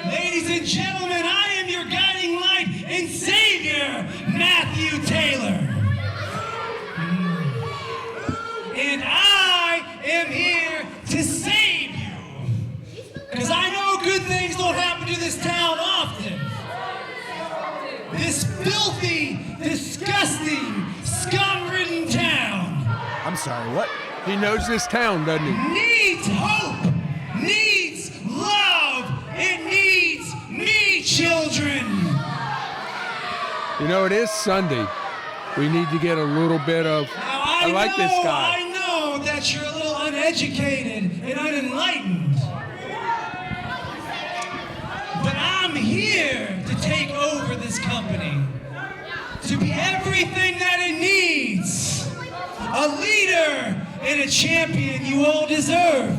Ladies and gentlemen, I am your guiding light and savior, Matthew Taylor. And I am here to save you. Because I know good things don't happen to this town often. This filthy, disgusting, scum-ridden town. I'm sorry, what? He knows this town, doesn't he? Needs hope, needs love, it needs me, children. You know, it is Sunday. We need to get a little bit of, I like this guy. I know that you're a little uneducated and unenlightened. But I'm here to take over this company. To be everything that it needs. A leader and a champion you all deserve.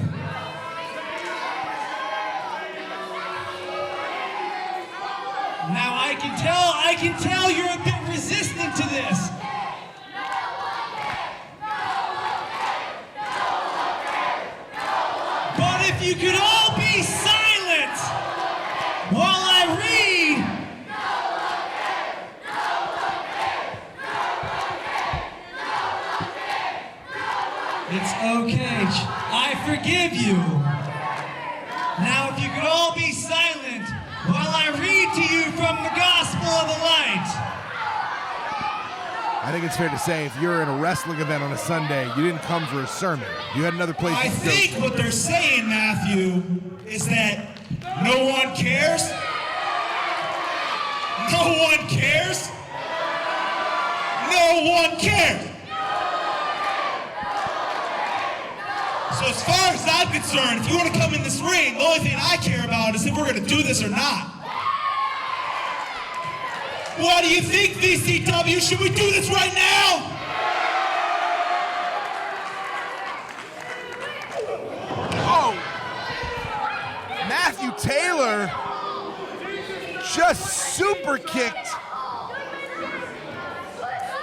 Now I can tell you're a bit resistant to this. But if you could all be silent while I read. It's okay. I forgive you. Now if you could all be silent while I read to you from the Gospel of the Light. I think it's fair to say if you're in a wrestling event on a Sunday, you didn't come for a sermon. You had another place I to go. think what they're saying, Matthew, is that no one cares. No one cares. No one cares. So as far as I'm concerned, if you want to come in this ring, the only thing I care about is if we're going to do this or not. What do you think, VCW? Should we do this right now? Oh! Matthew Taylor just super kicked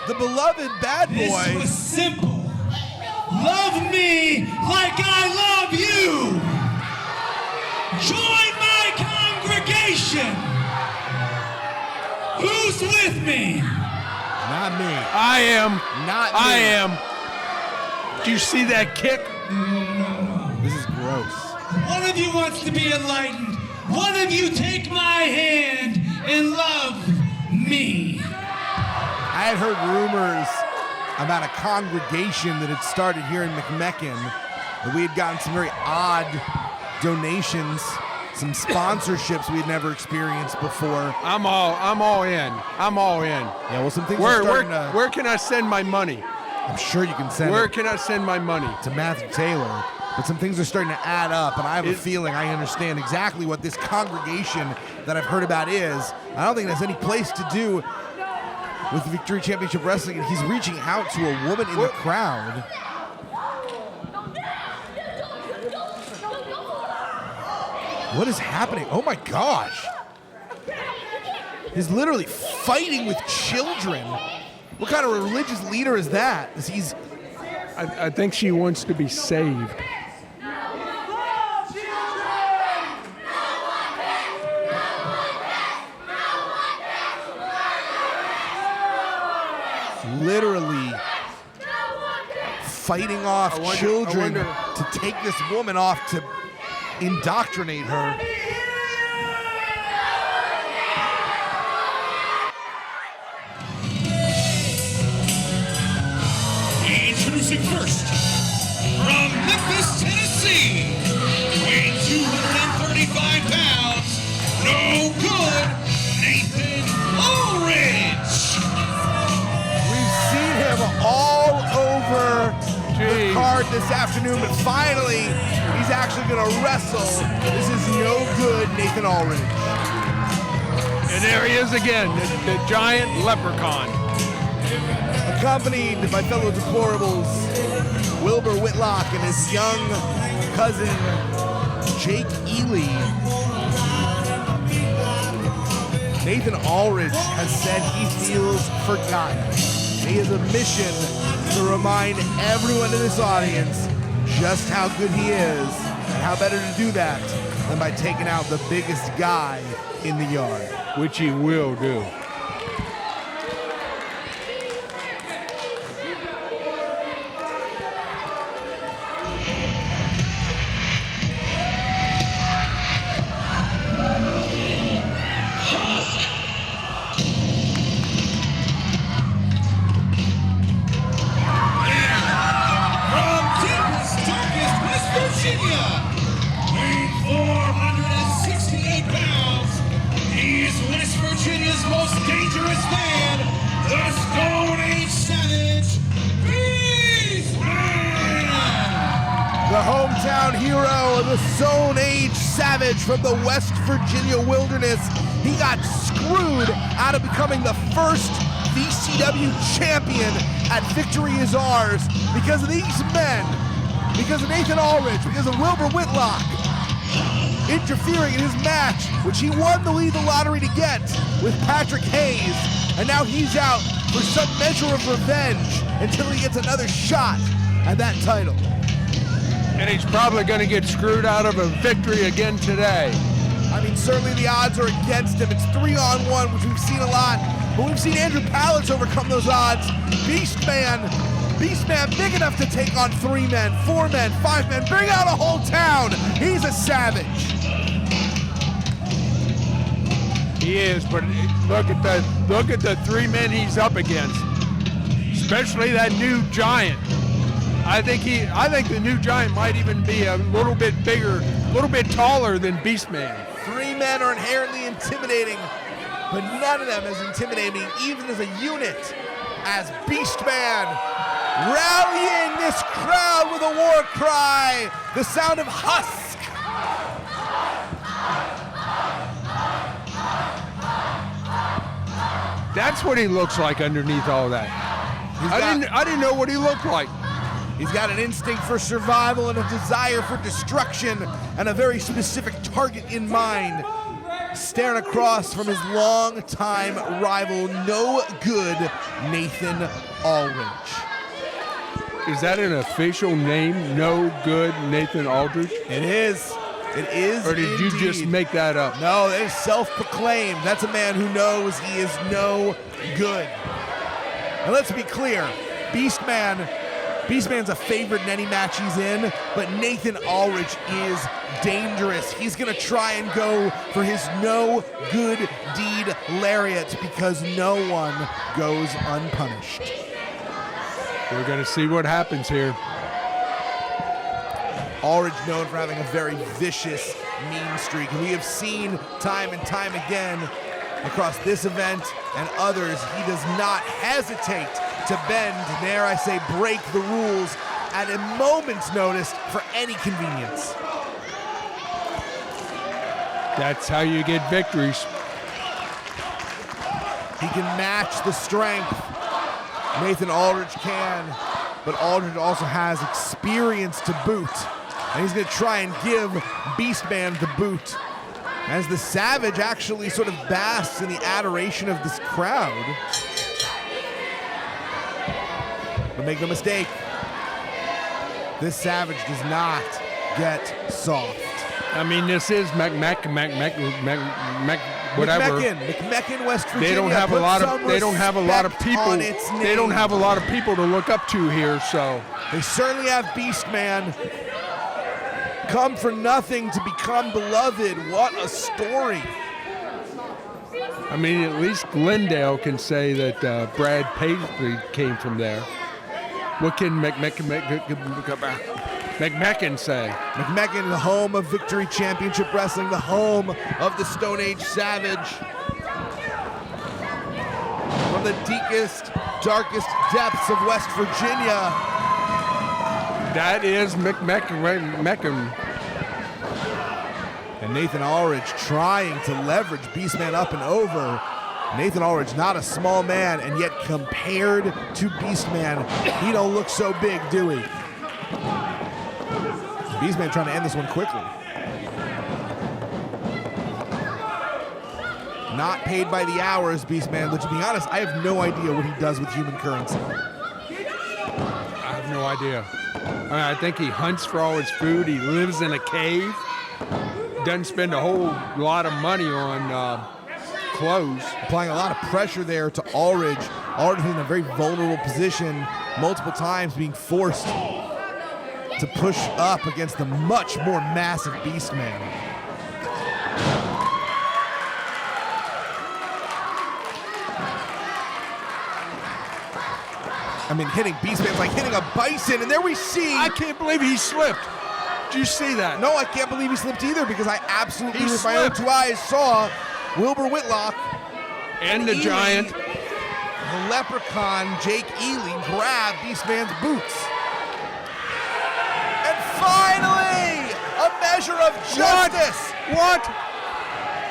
the beloved bad boy. This was simple. Love me like I love you. me. Not me. I am. Not me. I am. Do you see that kick? This is gross. One of you wants to be enlightened. One of you take my hand and love me. I had heard rumors about a congregation that had started here in McMecken, that we had gotten some very odd donations, some sponsorships we had never experienced before. I'm all in. I'm all in. Yeah, well, some things are starting to... Where can I send my money? I'm sure you can send Where it can I send my money? to Matthew Taylor, but some things are starting to add up, and I have a feeling I understand exactly what this congregation that I've heard about is. I don't think it has any place to do with Victory Championship Wrestling, and he's reaching out to a woman in the crowd. What is happening? Oh my gosh. He's literally fighting with children. What kind of religious leader is that? I think she wants to be saved. Literally fighting off children to take this woman off to indoctrinate her. Introducing first, from Memphis, Tennessee, weighing 235 pounds, no good, Nathan Aulridge. We've seen him all over the card this afternoon, but finally, he's actually going to wrestle. This is no good Nathan Aulridge. And there he is again, the giant leprechaun. Accompanied by fellow deplorables, Wilbur Whitlock and his young cousin, Jake Ely. Nathan Aulridge has said he feels forgotten. He has a mission to remind everyone in this audience just how good he is, and how better to do that than by taking out the biggest guy in the yard. Which he will do. Stone Age Savage from the West Virginia wilderness. He got screwed out of becoming the first VCW champion at Victory Is Ours because of these men, because of Nathan Aulridge, because of Wilbur Whitlock interfering in his match, which he won the Lead the Lottery to get with Patrick Hayes, and now he's out for some measure of revenge until he gets another shot at that title. And he's probably going to get screwed out of a victory again today. I mean, certainly the odds are against him. It's 3-on-1, which we've seen a lot, but we've seen Andrew Pallets overcome those odds. Beastman big enough to take on 3 men, 4 men, 5 men, bring out a whole town. He's a savage. He is, but look at the 3 men he's up against, especially that new giant. I think the new giant might even be a little bit bigger, a little bit taller than Beastman. 3 men are inherently intimidating, but none of them is intimidating, even as a unit, as Beastman rallying this crowd with a war cry, the sound of husk. That's what he looks like underneath all that. I didn't know what he looked like. He's got an instinct for survival and a desire for destruction and a very specific target in mind. Staring across from his longtime rival, no good Nathan Aulridge. Is that an official name, No Good Nathan Aulridge? It is. It is. Or did you just make that up? No, that is self-proclaimed. That's a man who knows he is no good. And let's be clear, Beastman's a favorite in any match he's in, but Nathan Aulridge is dangerous. He's gonna try and go for his no good deed lariat because no one goes unpunished. We're gonna see what happens here. Aulridge known for having a very vicious, mean streak. And we have seen time and time again across this event and others, he does not hesitate to bend, dare I say, break the rules at a moment's notice for any convenience. That's how you get victories. He can match the strength. Nathan Aulridge can, but Aulridge also has experience to boot. And he's going to try and give Beastman the boot. As the Savage actually sort of basks in the adoration of this crowd. But make no mistake, this Savage does not get soft. I mean, this is whatever. McMecken, West Virginia. They don't have a lot of. They don't have a lot of people. They don't have a lot of people to look up to here. So they certainly have Beastman. Come for nothing to become beloved. What a story. I mean, at least Glendale can say that Brad Paisley came from there. What can McMecken say? McMecken, the home of Victory Championship Wrestling, the home of the Stone Age Savage. From the deepest, darkest depths of West Virginia. That is McMecken. And Nathan Aulridge trying to leverage Beastman up and over. Nathan Aulridge, not a small man, and yet compared to Beastman, he don't look so big, do he? Beastman trying to end this one quickly. Not paid by the hours, Beastman, but to be honest, I have no idea what he does with human currency. I have no idea. I think he hunts for all his food. He lives in a cave. Doesn't spend a whole lot of money on clothes. Applying a lot of pressure there to Aulridge. Aulridge is in a very vulnerable position multiple times, being forced to push up against the much more massive Beastman. I mean, hitting Beastman's like hitting a bison, and there we see. I can't believe he slipped. Did you see that? No, I can't believe he slipped either, because I absolutely, with my own two eyes, saw Wilbur Whitlock and the giant, the leprechaun Jake Ely, grab Beastman's boots. And finally, a measure of justice. What?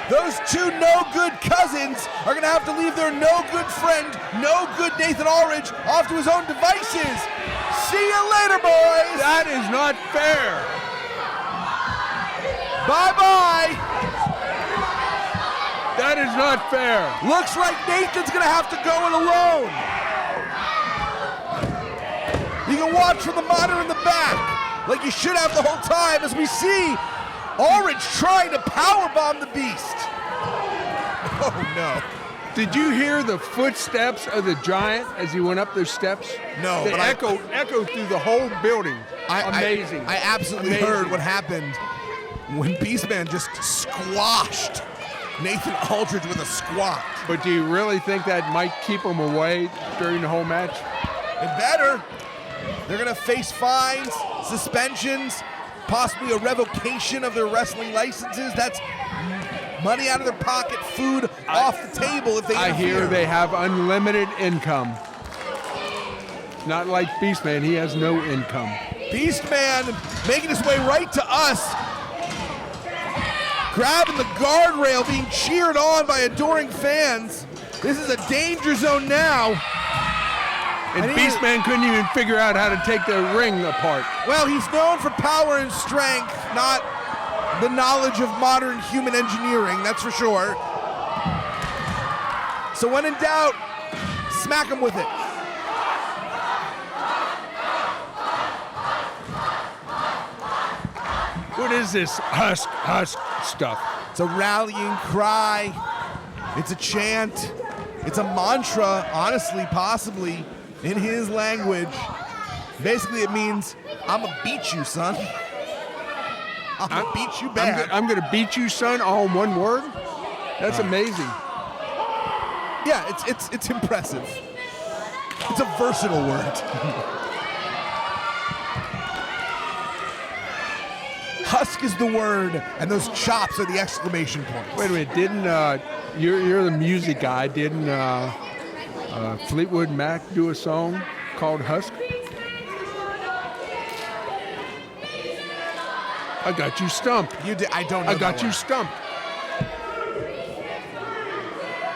Those two no-good cousins are going to have to leave their no-good friend, no-good Nathan Aulridge, off to his own devices. See you later, boys. That is not fair. Bye-bye. That is not fair. Looks like Nathan's going to have to go it alone. You can watch from the monitor in the back, like you should have the whole time, as we see Aulridge trying to powerbomb the Beast. Oh, no. Did you hear the footsteps of the giant as he went up those steps? No, They but echoed through the whole building. Amazing. I absolutely heard what happened when Beastman just squashed Nathan Aulridge with a squat. But do you really think that might keep him away during the whole match? It better. They're going to face fines, suspensions, possibly a revocation of their wrestling licenses. That's money out of their pocket, food off the table if they interfere. I hear they have unlimited income. Not like Beastman, he has no income. Beastman making his way right to us. Grabbing the guardrail, being cheered on by adoring fans. This is a danger zone now. And Beastman couldn't even figure out how to take the ring apart. Well, he's known for power and strength, not the knowledge of modern human engineering, that's for sure. So when in doubt, smack him with it. What is this husk stuff? It's a rallying cry. It's a chant. It's a mantra, honestly, possibly, in his language. Basically, it means, I'm going to beat you, son. I'm going to beat you bad. I'm going to beat you, son, all in one word? That's amazing. Yeah, it's impressive. It's a versatile word. Husk is the word, and those chops are the exclamation points. Wait a minute, didn't, you're the music guy, didn't Fleetwood Mac do a song called Husk? I got you stumped. You did. I don't know. I got you stumped.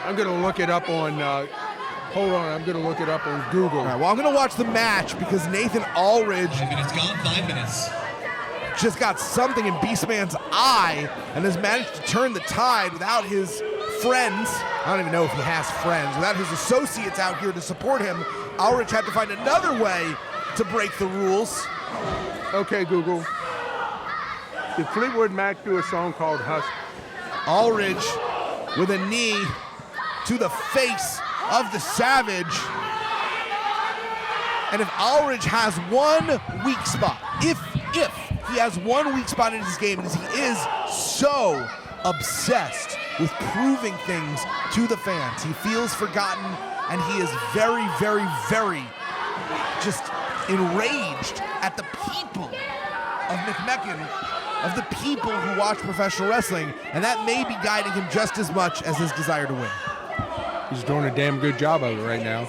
I'm going to look it up on, hold on, I'm going to look it up on Google. All right, well, I'm going to watch the match because Nathan Aulridge 5 minutes gone, 5 minutes. just got something in Beastman's eye and has managed to turn the tide without his friends. I don't even know if he has friends. Without his associates out here to support him, Aulridge had to find another way to break the rules. Okay, Google. Did Fleetwood Mac do a song called Husk? Aulridge with a knee to the face of the Savage. And if Aulridge has one weak spot, if he has one weak spot in his game, is he is so obsessed with proving things to the fans. He feels forgotten, and he is very, very, very just enraged at the people of McMecken, of the people who watch professional wrestling, and that may be guiding him just as much as his desire to win. He's doing a damn good job of it right now.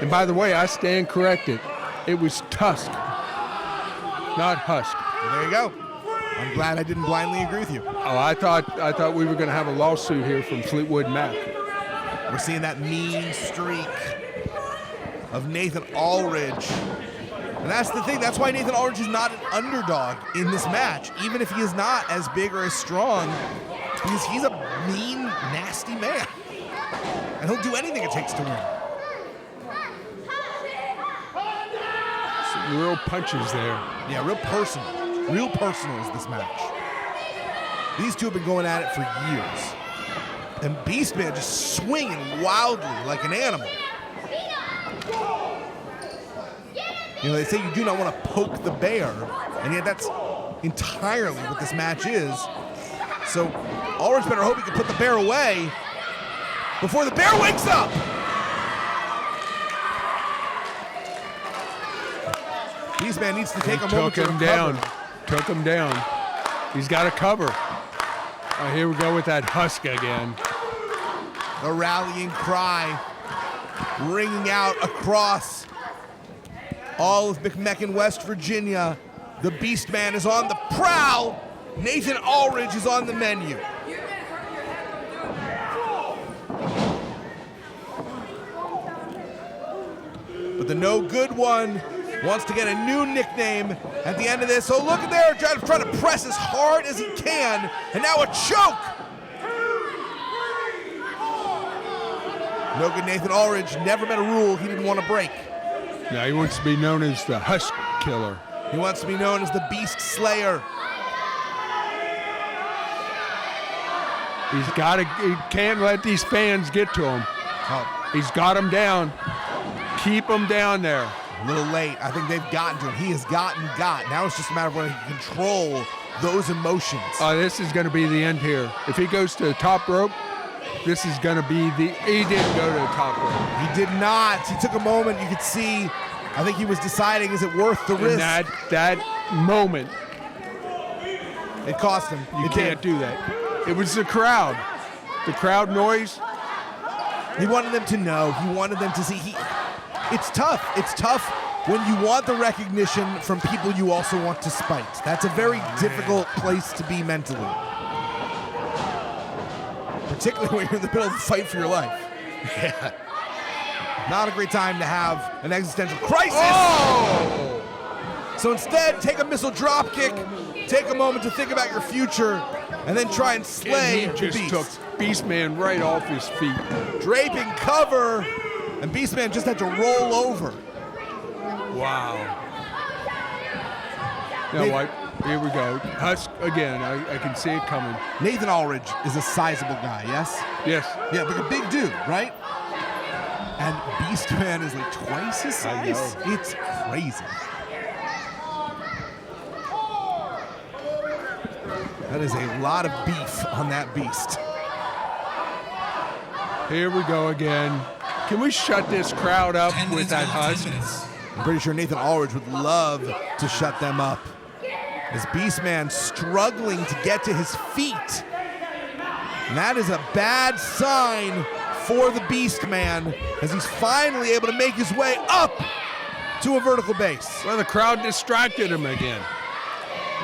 And by the way, I stand corrected. It was Tusk, not Husk. Well, there you go. I'm glad I didn't blindly agree with you. Oh, I thought we were going to have a lawsuit here from Fleetwood Mac. We're seeing that mean streak of Nathan Aulridge. And that's the thing. That's why Nathan Aulridge is not an underdog in this match, even if he is not as big or as strong, because he's a mean, nasty man. And he'll do anything it takes to win. Some real punches there. Yeah, real personal. Real personal is this match. These two have been going at it for years. And Beastman just swinging wildly like an animal. You know, they say you do not want to poke the bear, and yet that's entirely what this match is. So Aulridge better hope he can put the bear away before the bear wakes up. Beastman needs to take a moment to recover. Took him down. He's got to cover. Here we go with that Husk again. The rallying cry ringing out across all of McMecken, West Virginia. The Beastman is on the prowl. Nathan Aulridge is on the menu. But the no good one wants to get a new nickname at the end of this. So look at there, trying to press as hard as he can. And now a choke. No good Nathan Aulridge never met a rule he didn't want to break. Now he wants to be known as the Husk Killer. He wants to be known as the Beast Slayer. He can't let these fans get to him. Oh. He's got them down. Keep them down there. A little late. I think they've gotten to him. He has got. Now it's just a matter of whether he can control those emotions. This is going to be the end here. If he goes to the top rope, this is going to be he didn't go to the top rope. He did not. He took a moment. You could see, I think he was deciding, is it worth the risk? And that moment. It cost him. You can't do that. It was the crowd. The crowd noise. He wanted them to know. He wanted them to see. It's tough. It's tough when you want the recognition from people you also want to spite. That's a very difficult place to be mentally. Particularly when you're in the middle of a fight for your life. Yeah. Not a great time to have an existential crisis. Oh! So instead, take a missile drop kick, take a moment to think about your future, and then try and slay and he just the Beast. took Beastman right off his feet. Draping cover, and Beastman just had to roll over. Wow. Now, Here we go. Husk again. I can see it coming. Nathan Aulridge is a sizable guy, yes? Yes. Yeah, like a big dude, right? And Beastman is like twice his size. It's crazy. That is a lot of beef on that beast. Here we go again. Can we shut this crowd up with that Husk? I'm pretty sure Nathan Aulridge would love to shut them up. As Beastman struggling to get to his feet. And that is a bad sign for the Beastman as he's finally able to make his way up to a vertical base. Well, the crowd distracted him again.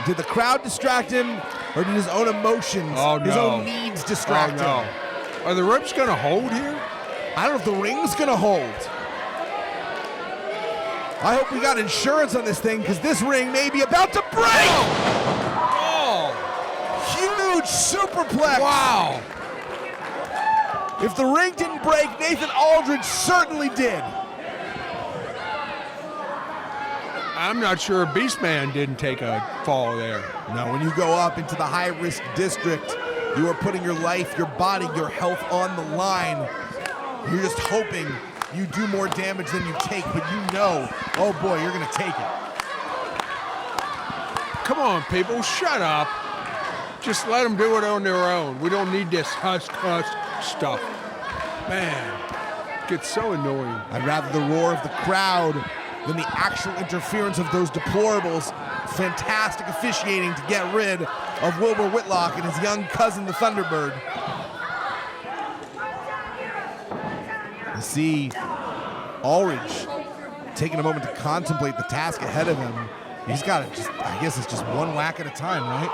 Did the crowd distract him, or did his own emotions, his own needs distract him? Are the ropes going to hold here? I don't know if the ring's going to hold. I hope we got insurance on this thing because this ring may be about to break! Oh! Huge superplex! Wow! If the ring didn't break, Nathan Aulridge certainly did. I'm not sure Beastman didn't take a fall there. No, when you go up into the high-risk district, you are putting your life, your body, your health on the line. You're just hoping you do more damage than you take, but you know, oh boy, you're gonna take it. Come on, people, shut up. Just let them do it on their own. We don't need this husk stuff. Man, it gets so annoying. I'd rather the roar of the crowd than the actual interference of those deplorables. Fantastic officiating to get rid of Wilbur Whitlock and his young cousin, the Thunderbird. You see Aulridge taking a moment to contemplate the task ahead of him. He's got to just, I guess it's just one whack at a time, right?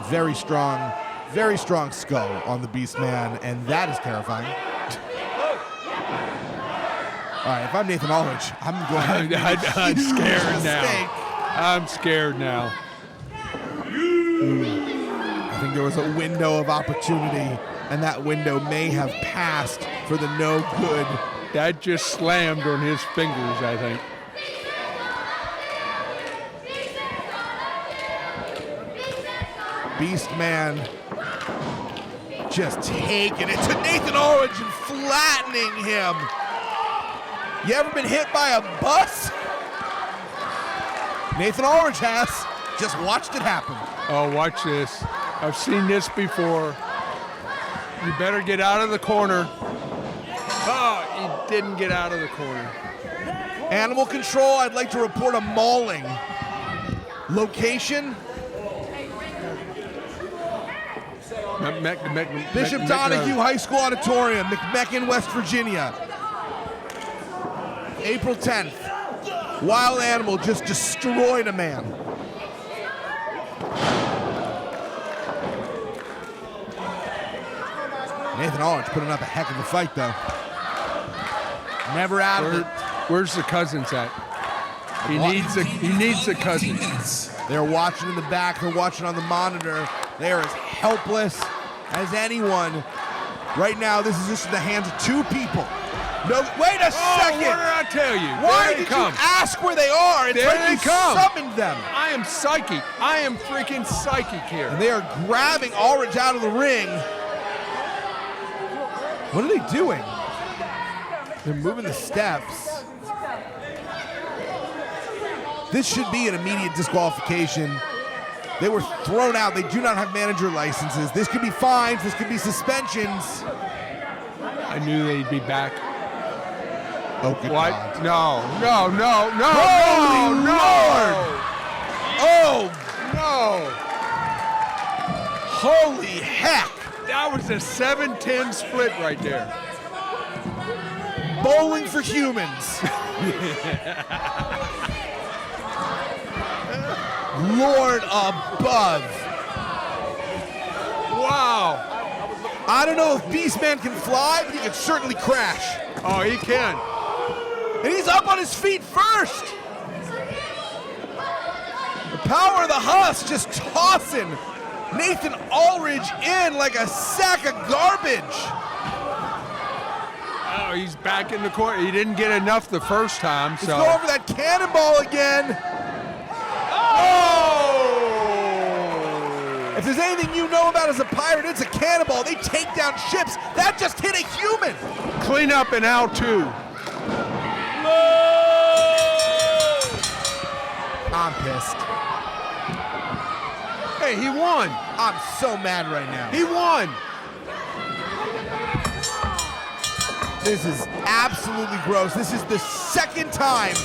Very strong skull on the Beastman, and that is terrifying. All right, if I'm Nathan Aulridge, I'm going to I'm scared now. I'm scared now. I think there was a window of opportunity, and that window may have passed for the no good. That just slammed on his fingers, I think. Beastman just taking it to Nathan Aulridge and flattening him. You ever been hit by a bus? Nathan Aulridge has. Just watched it happen. Oh, watch this. I've seen this before. You better get out of the corner. Oh, he didn't get out of the corner. Animal control, I'd like to report a mauling. Location? Bishop Donahue High School Auditorium, McMecken, West Virginia. April 10th. Wild animal just destroyed a man. Nathan Aulridge putting up a heck of a fight, though. Never out of it. Where's the cousins at? He needs a cousin. They're watching in the back. They're watching on the monitor. They are as helpless as anyone. Right now, this is just in the hands of two people. No, wait a second. What did I tell you? Why did you ask where they are? It's like you summoned them. I am psychic. I am freaking psychic here. And they are grabbing Aulridge out of the ring. What are they doing? They're moving the steps. This should be an immediate disqualification. They were thrown out. They do not have manager licenses. This could be fines. This could be suspensions. I knew they'd be back. Oh, good what? God. No. Holy Lord! Oh, no. Holy heck. That was a 7-10 split right there. Bowling for humans. Lord above. Wow. I don't know if Beastman can fly, but he can certainly crash. Oh, he can. And he's up on his feet first. The power of the Husk just tossing Nathan Aulridge in like a sack of garbage. Oh, he's back in the court. He didn't get enough the first time, Let's so. go over that cannonball again. Oh! If there's anything you know about as a pirate, it's a cannonball. They take down ships. That just hit a human. Clean up in Al 2. I'm pissed. Hey, he won. I'm so mad right now. He won. This is absolutely gross. This is the second time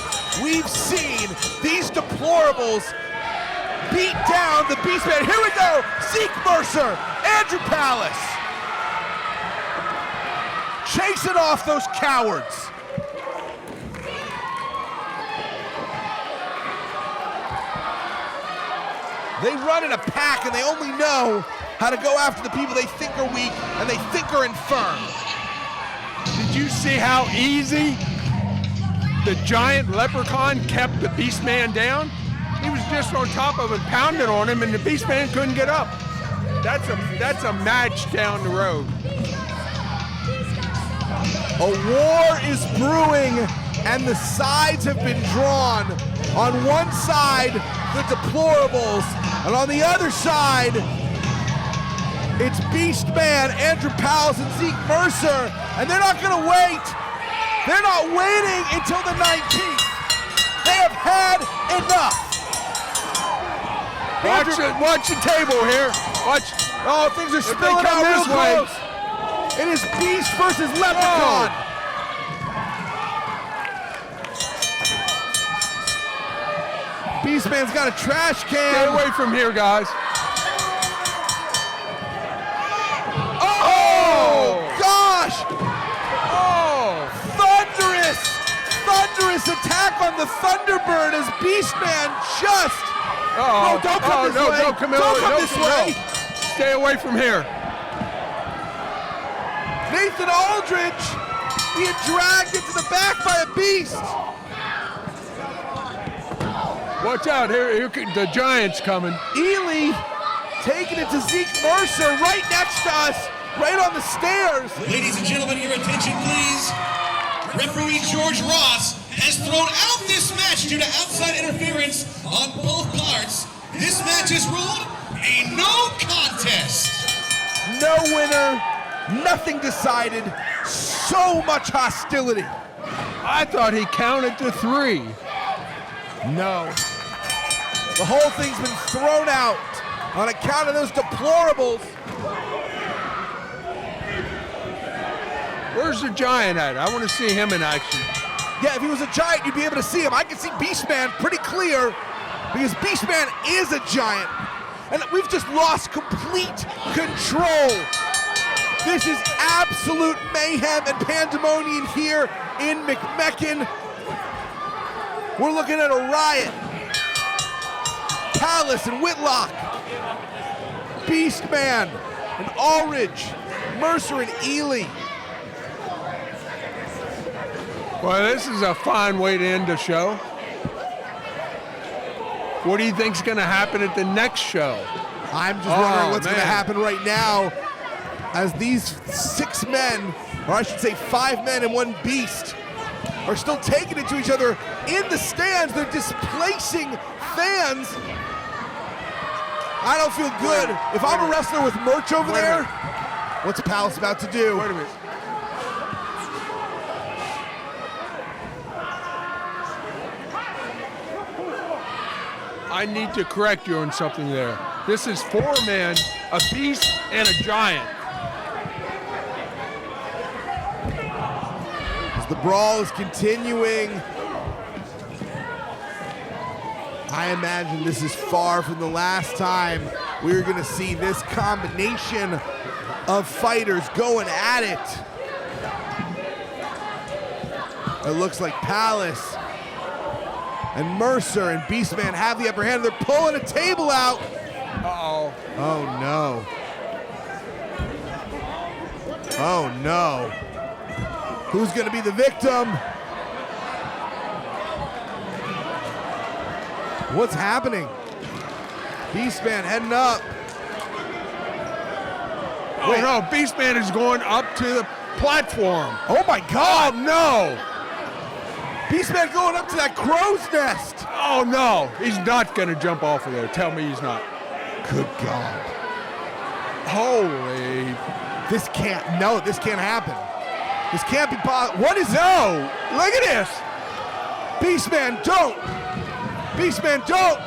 we've seen these deplorables beat down the Beastman. Here we go. Zeke, Mercer, Andrew Palace. Chasing off those cowards. They run in a pack and they only know how to go after the people they think are weak and they think are infirm. Did you see how easy the giant leprechaun kept the Beastman down? He was just on top of him, pounding on him, and the Beastman couldn't get up. That's a match down the road. A war is brewing, and the sides have been drawn. On one side, the deplorables, and on the other side, it's Beastman, Andrew Palace, and Zeke Mercer, and they're not gonna wait. They're not waiting until the 19th. They have had enough. Watch the table here. Watch. Oh, things are spilling out real close. It is Beast versus Leprechaun. Beastman's got a trash can. Stay away from here, guys. Oh, gosh! Oh! Thunderous attack on the Thunderbird as Beastman just... Oh, no, don't come this way. Don't come this way. Stay away from here. Nathan Aulridge being dragged into the back by a beast. Watch out, here the Giant's coming. Ely taking it to Zeke Mercer right next to us, right on the stairs. Ladies and gentlemen, your attention, please. Referee George Ross has thrown out this match due to outside interference on both parts. This match is ruled a no contest. No winner, nothing decided, so much hostility. I thought he counted to 3. No. The whole thing's been thrown out on account of those deplorables. Where's the Giant at? I want to see him in action. Yeah, if he was a Giant, you'd be able to see him. I can see Beastman pretty clear because Beastman is a Giant. And we've just lost complete control. This is absolute mayhem and pandemonium here in McMecken. We're looking at a riot. Palace and Whitlock, Beastman and Aulridge, Mercer and Ely. Well, this is a fine way to end the show. What do you think's going to happen at the next show? I'm just wondering what's going to happen right now as these 6 men, or I should say 5 men and 1 beast, are still taking it to each other in the stands. They're displacing fans. I don't feel good. If I'm a wrestler with merch over there, what's Palace about to do? Wait a minute. I need to correct you on something there. This is 4 men, a beast, and a giant. As the brawl is continuing, I imagine this is far from the last time we're gonna see this combination of fighters going at it. It looks like Palace and Mercer and Beastman have the upper hand. They're pulling a table out. Uh-oh. Oh no. Oh no. Who's gonna be the victim? What's happening? Beastman heading up. Oh no, Beastman is going up to the platform. Oh my God! Oh, no. Beastman going up to that crow's nest. Oh, no. He's not going to jump off of there. Tell me he's not. Good God. Holy. This can't happen. This can't be possible. What is No. Look at this. Beastman, don't! Beastman, don't!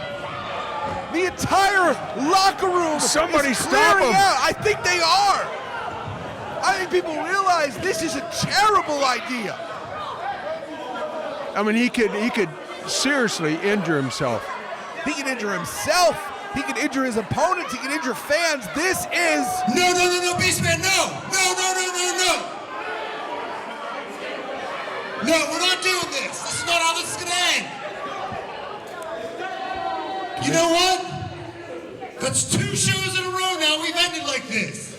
The entire locker room Somebody is stop clearing him. out. I think they are. I think people realize this is a terrible idea. I mean, he could seriously injure himself. He can injure himself. He can injure his opponents. He can injure fans. This is... No, Beastman, no! No, we're not doing this. This is not how this is going to end. You know what? That's 2 shows in a row now we've ended like this.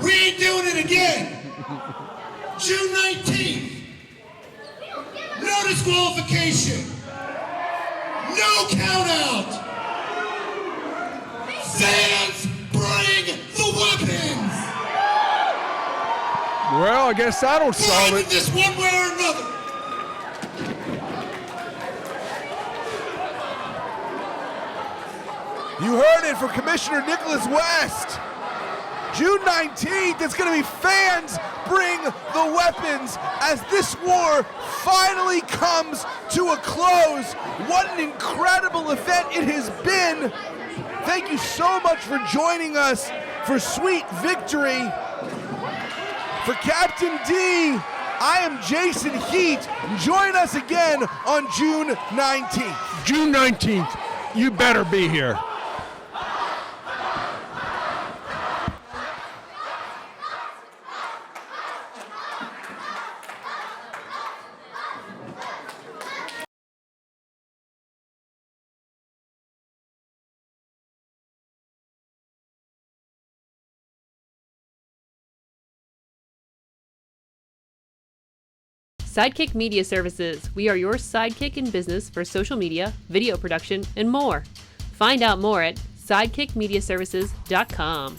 We ain't doing it again. June 19th. No disqualification. No count out. Fans, bring the weapons. Well, I guess that'll solve Find it. this one way or another. You heard it from Commissioner Nicholas West. June 19th, it's going to be fans bring the weapons as this war finally comes to a close. What an incredible event it has been. Thank you so much for joining us for Sweet Victory. For Captain D, I am Jason Heat. Join us again on June 19th. June 19th. You better be here. Sidekick Media Services. We are your sidekick in business for social media, video production, and more. Find out more at sidekickmediaservices.com.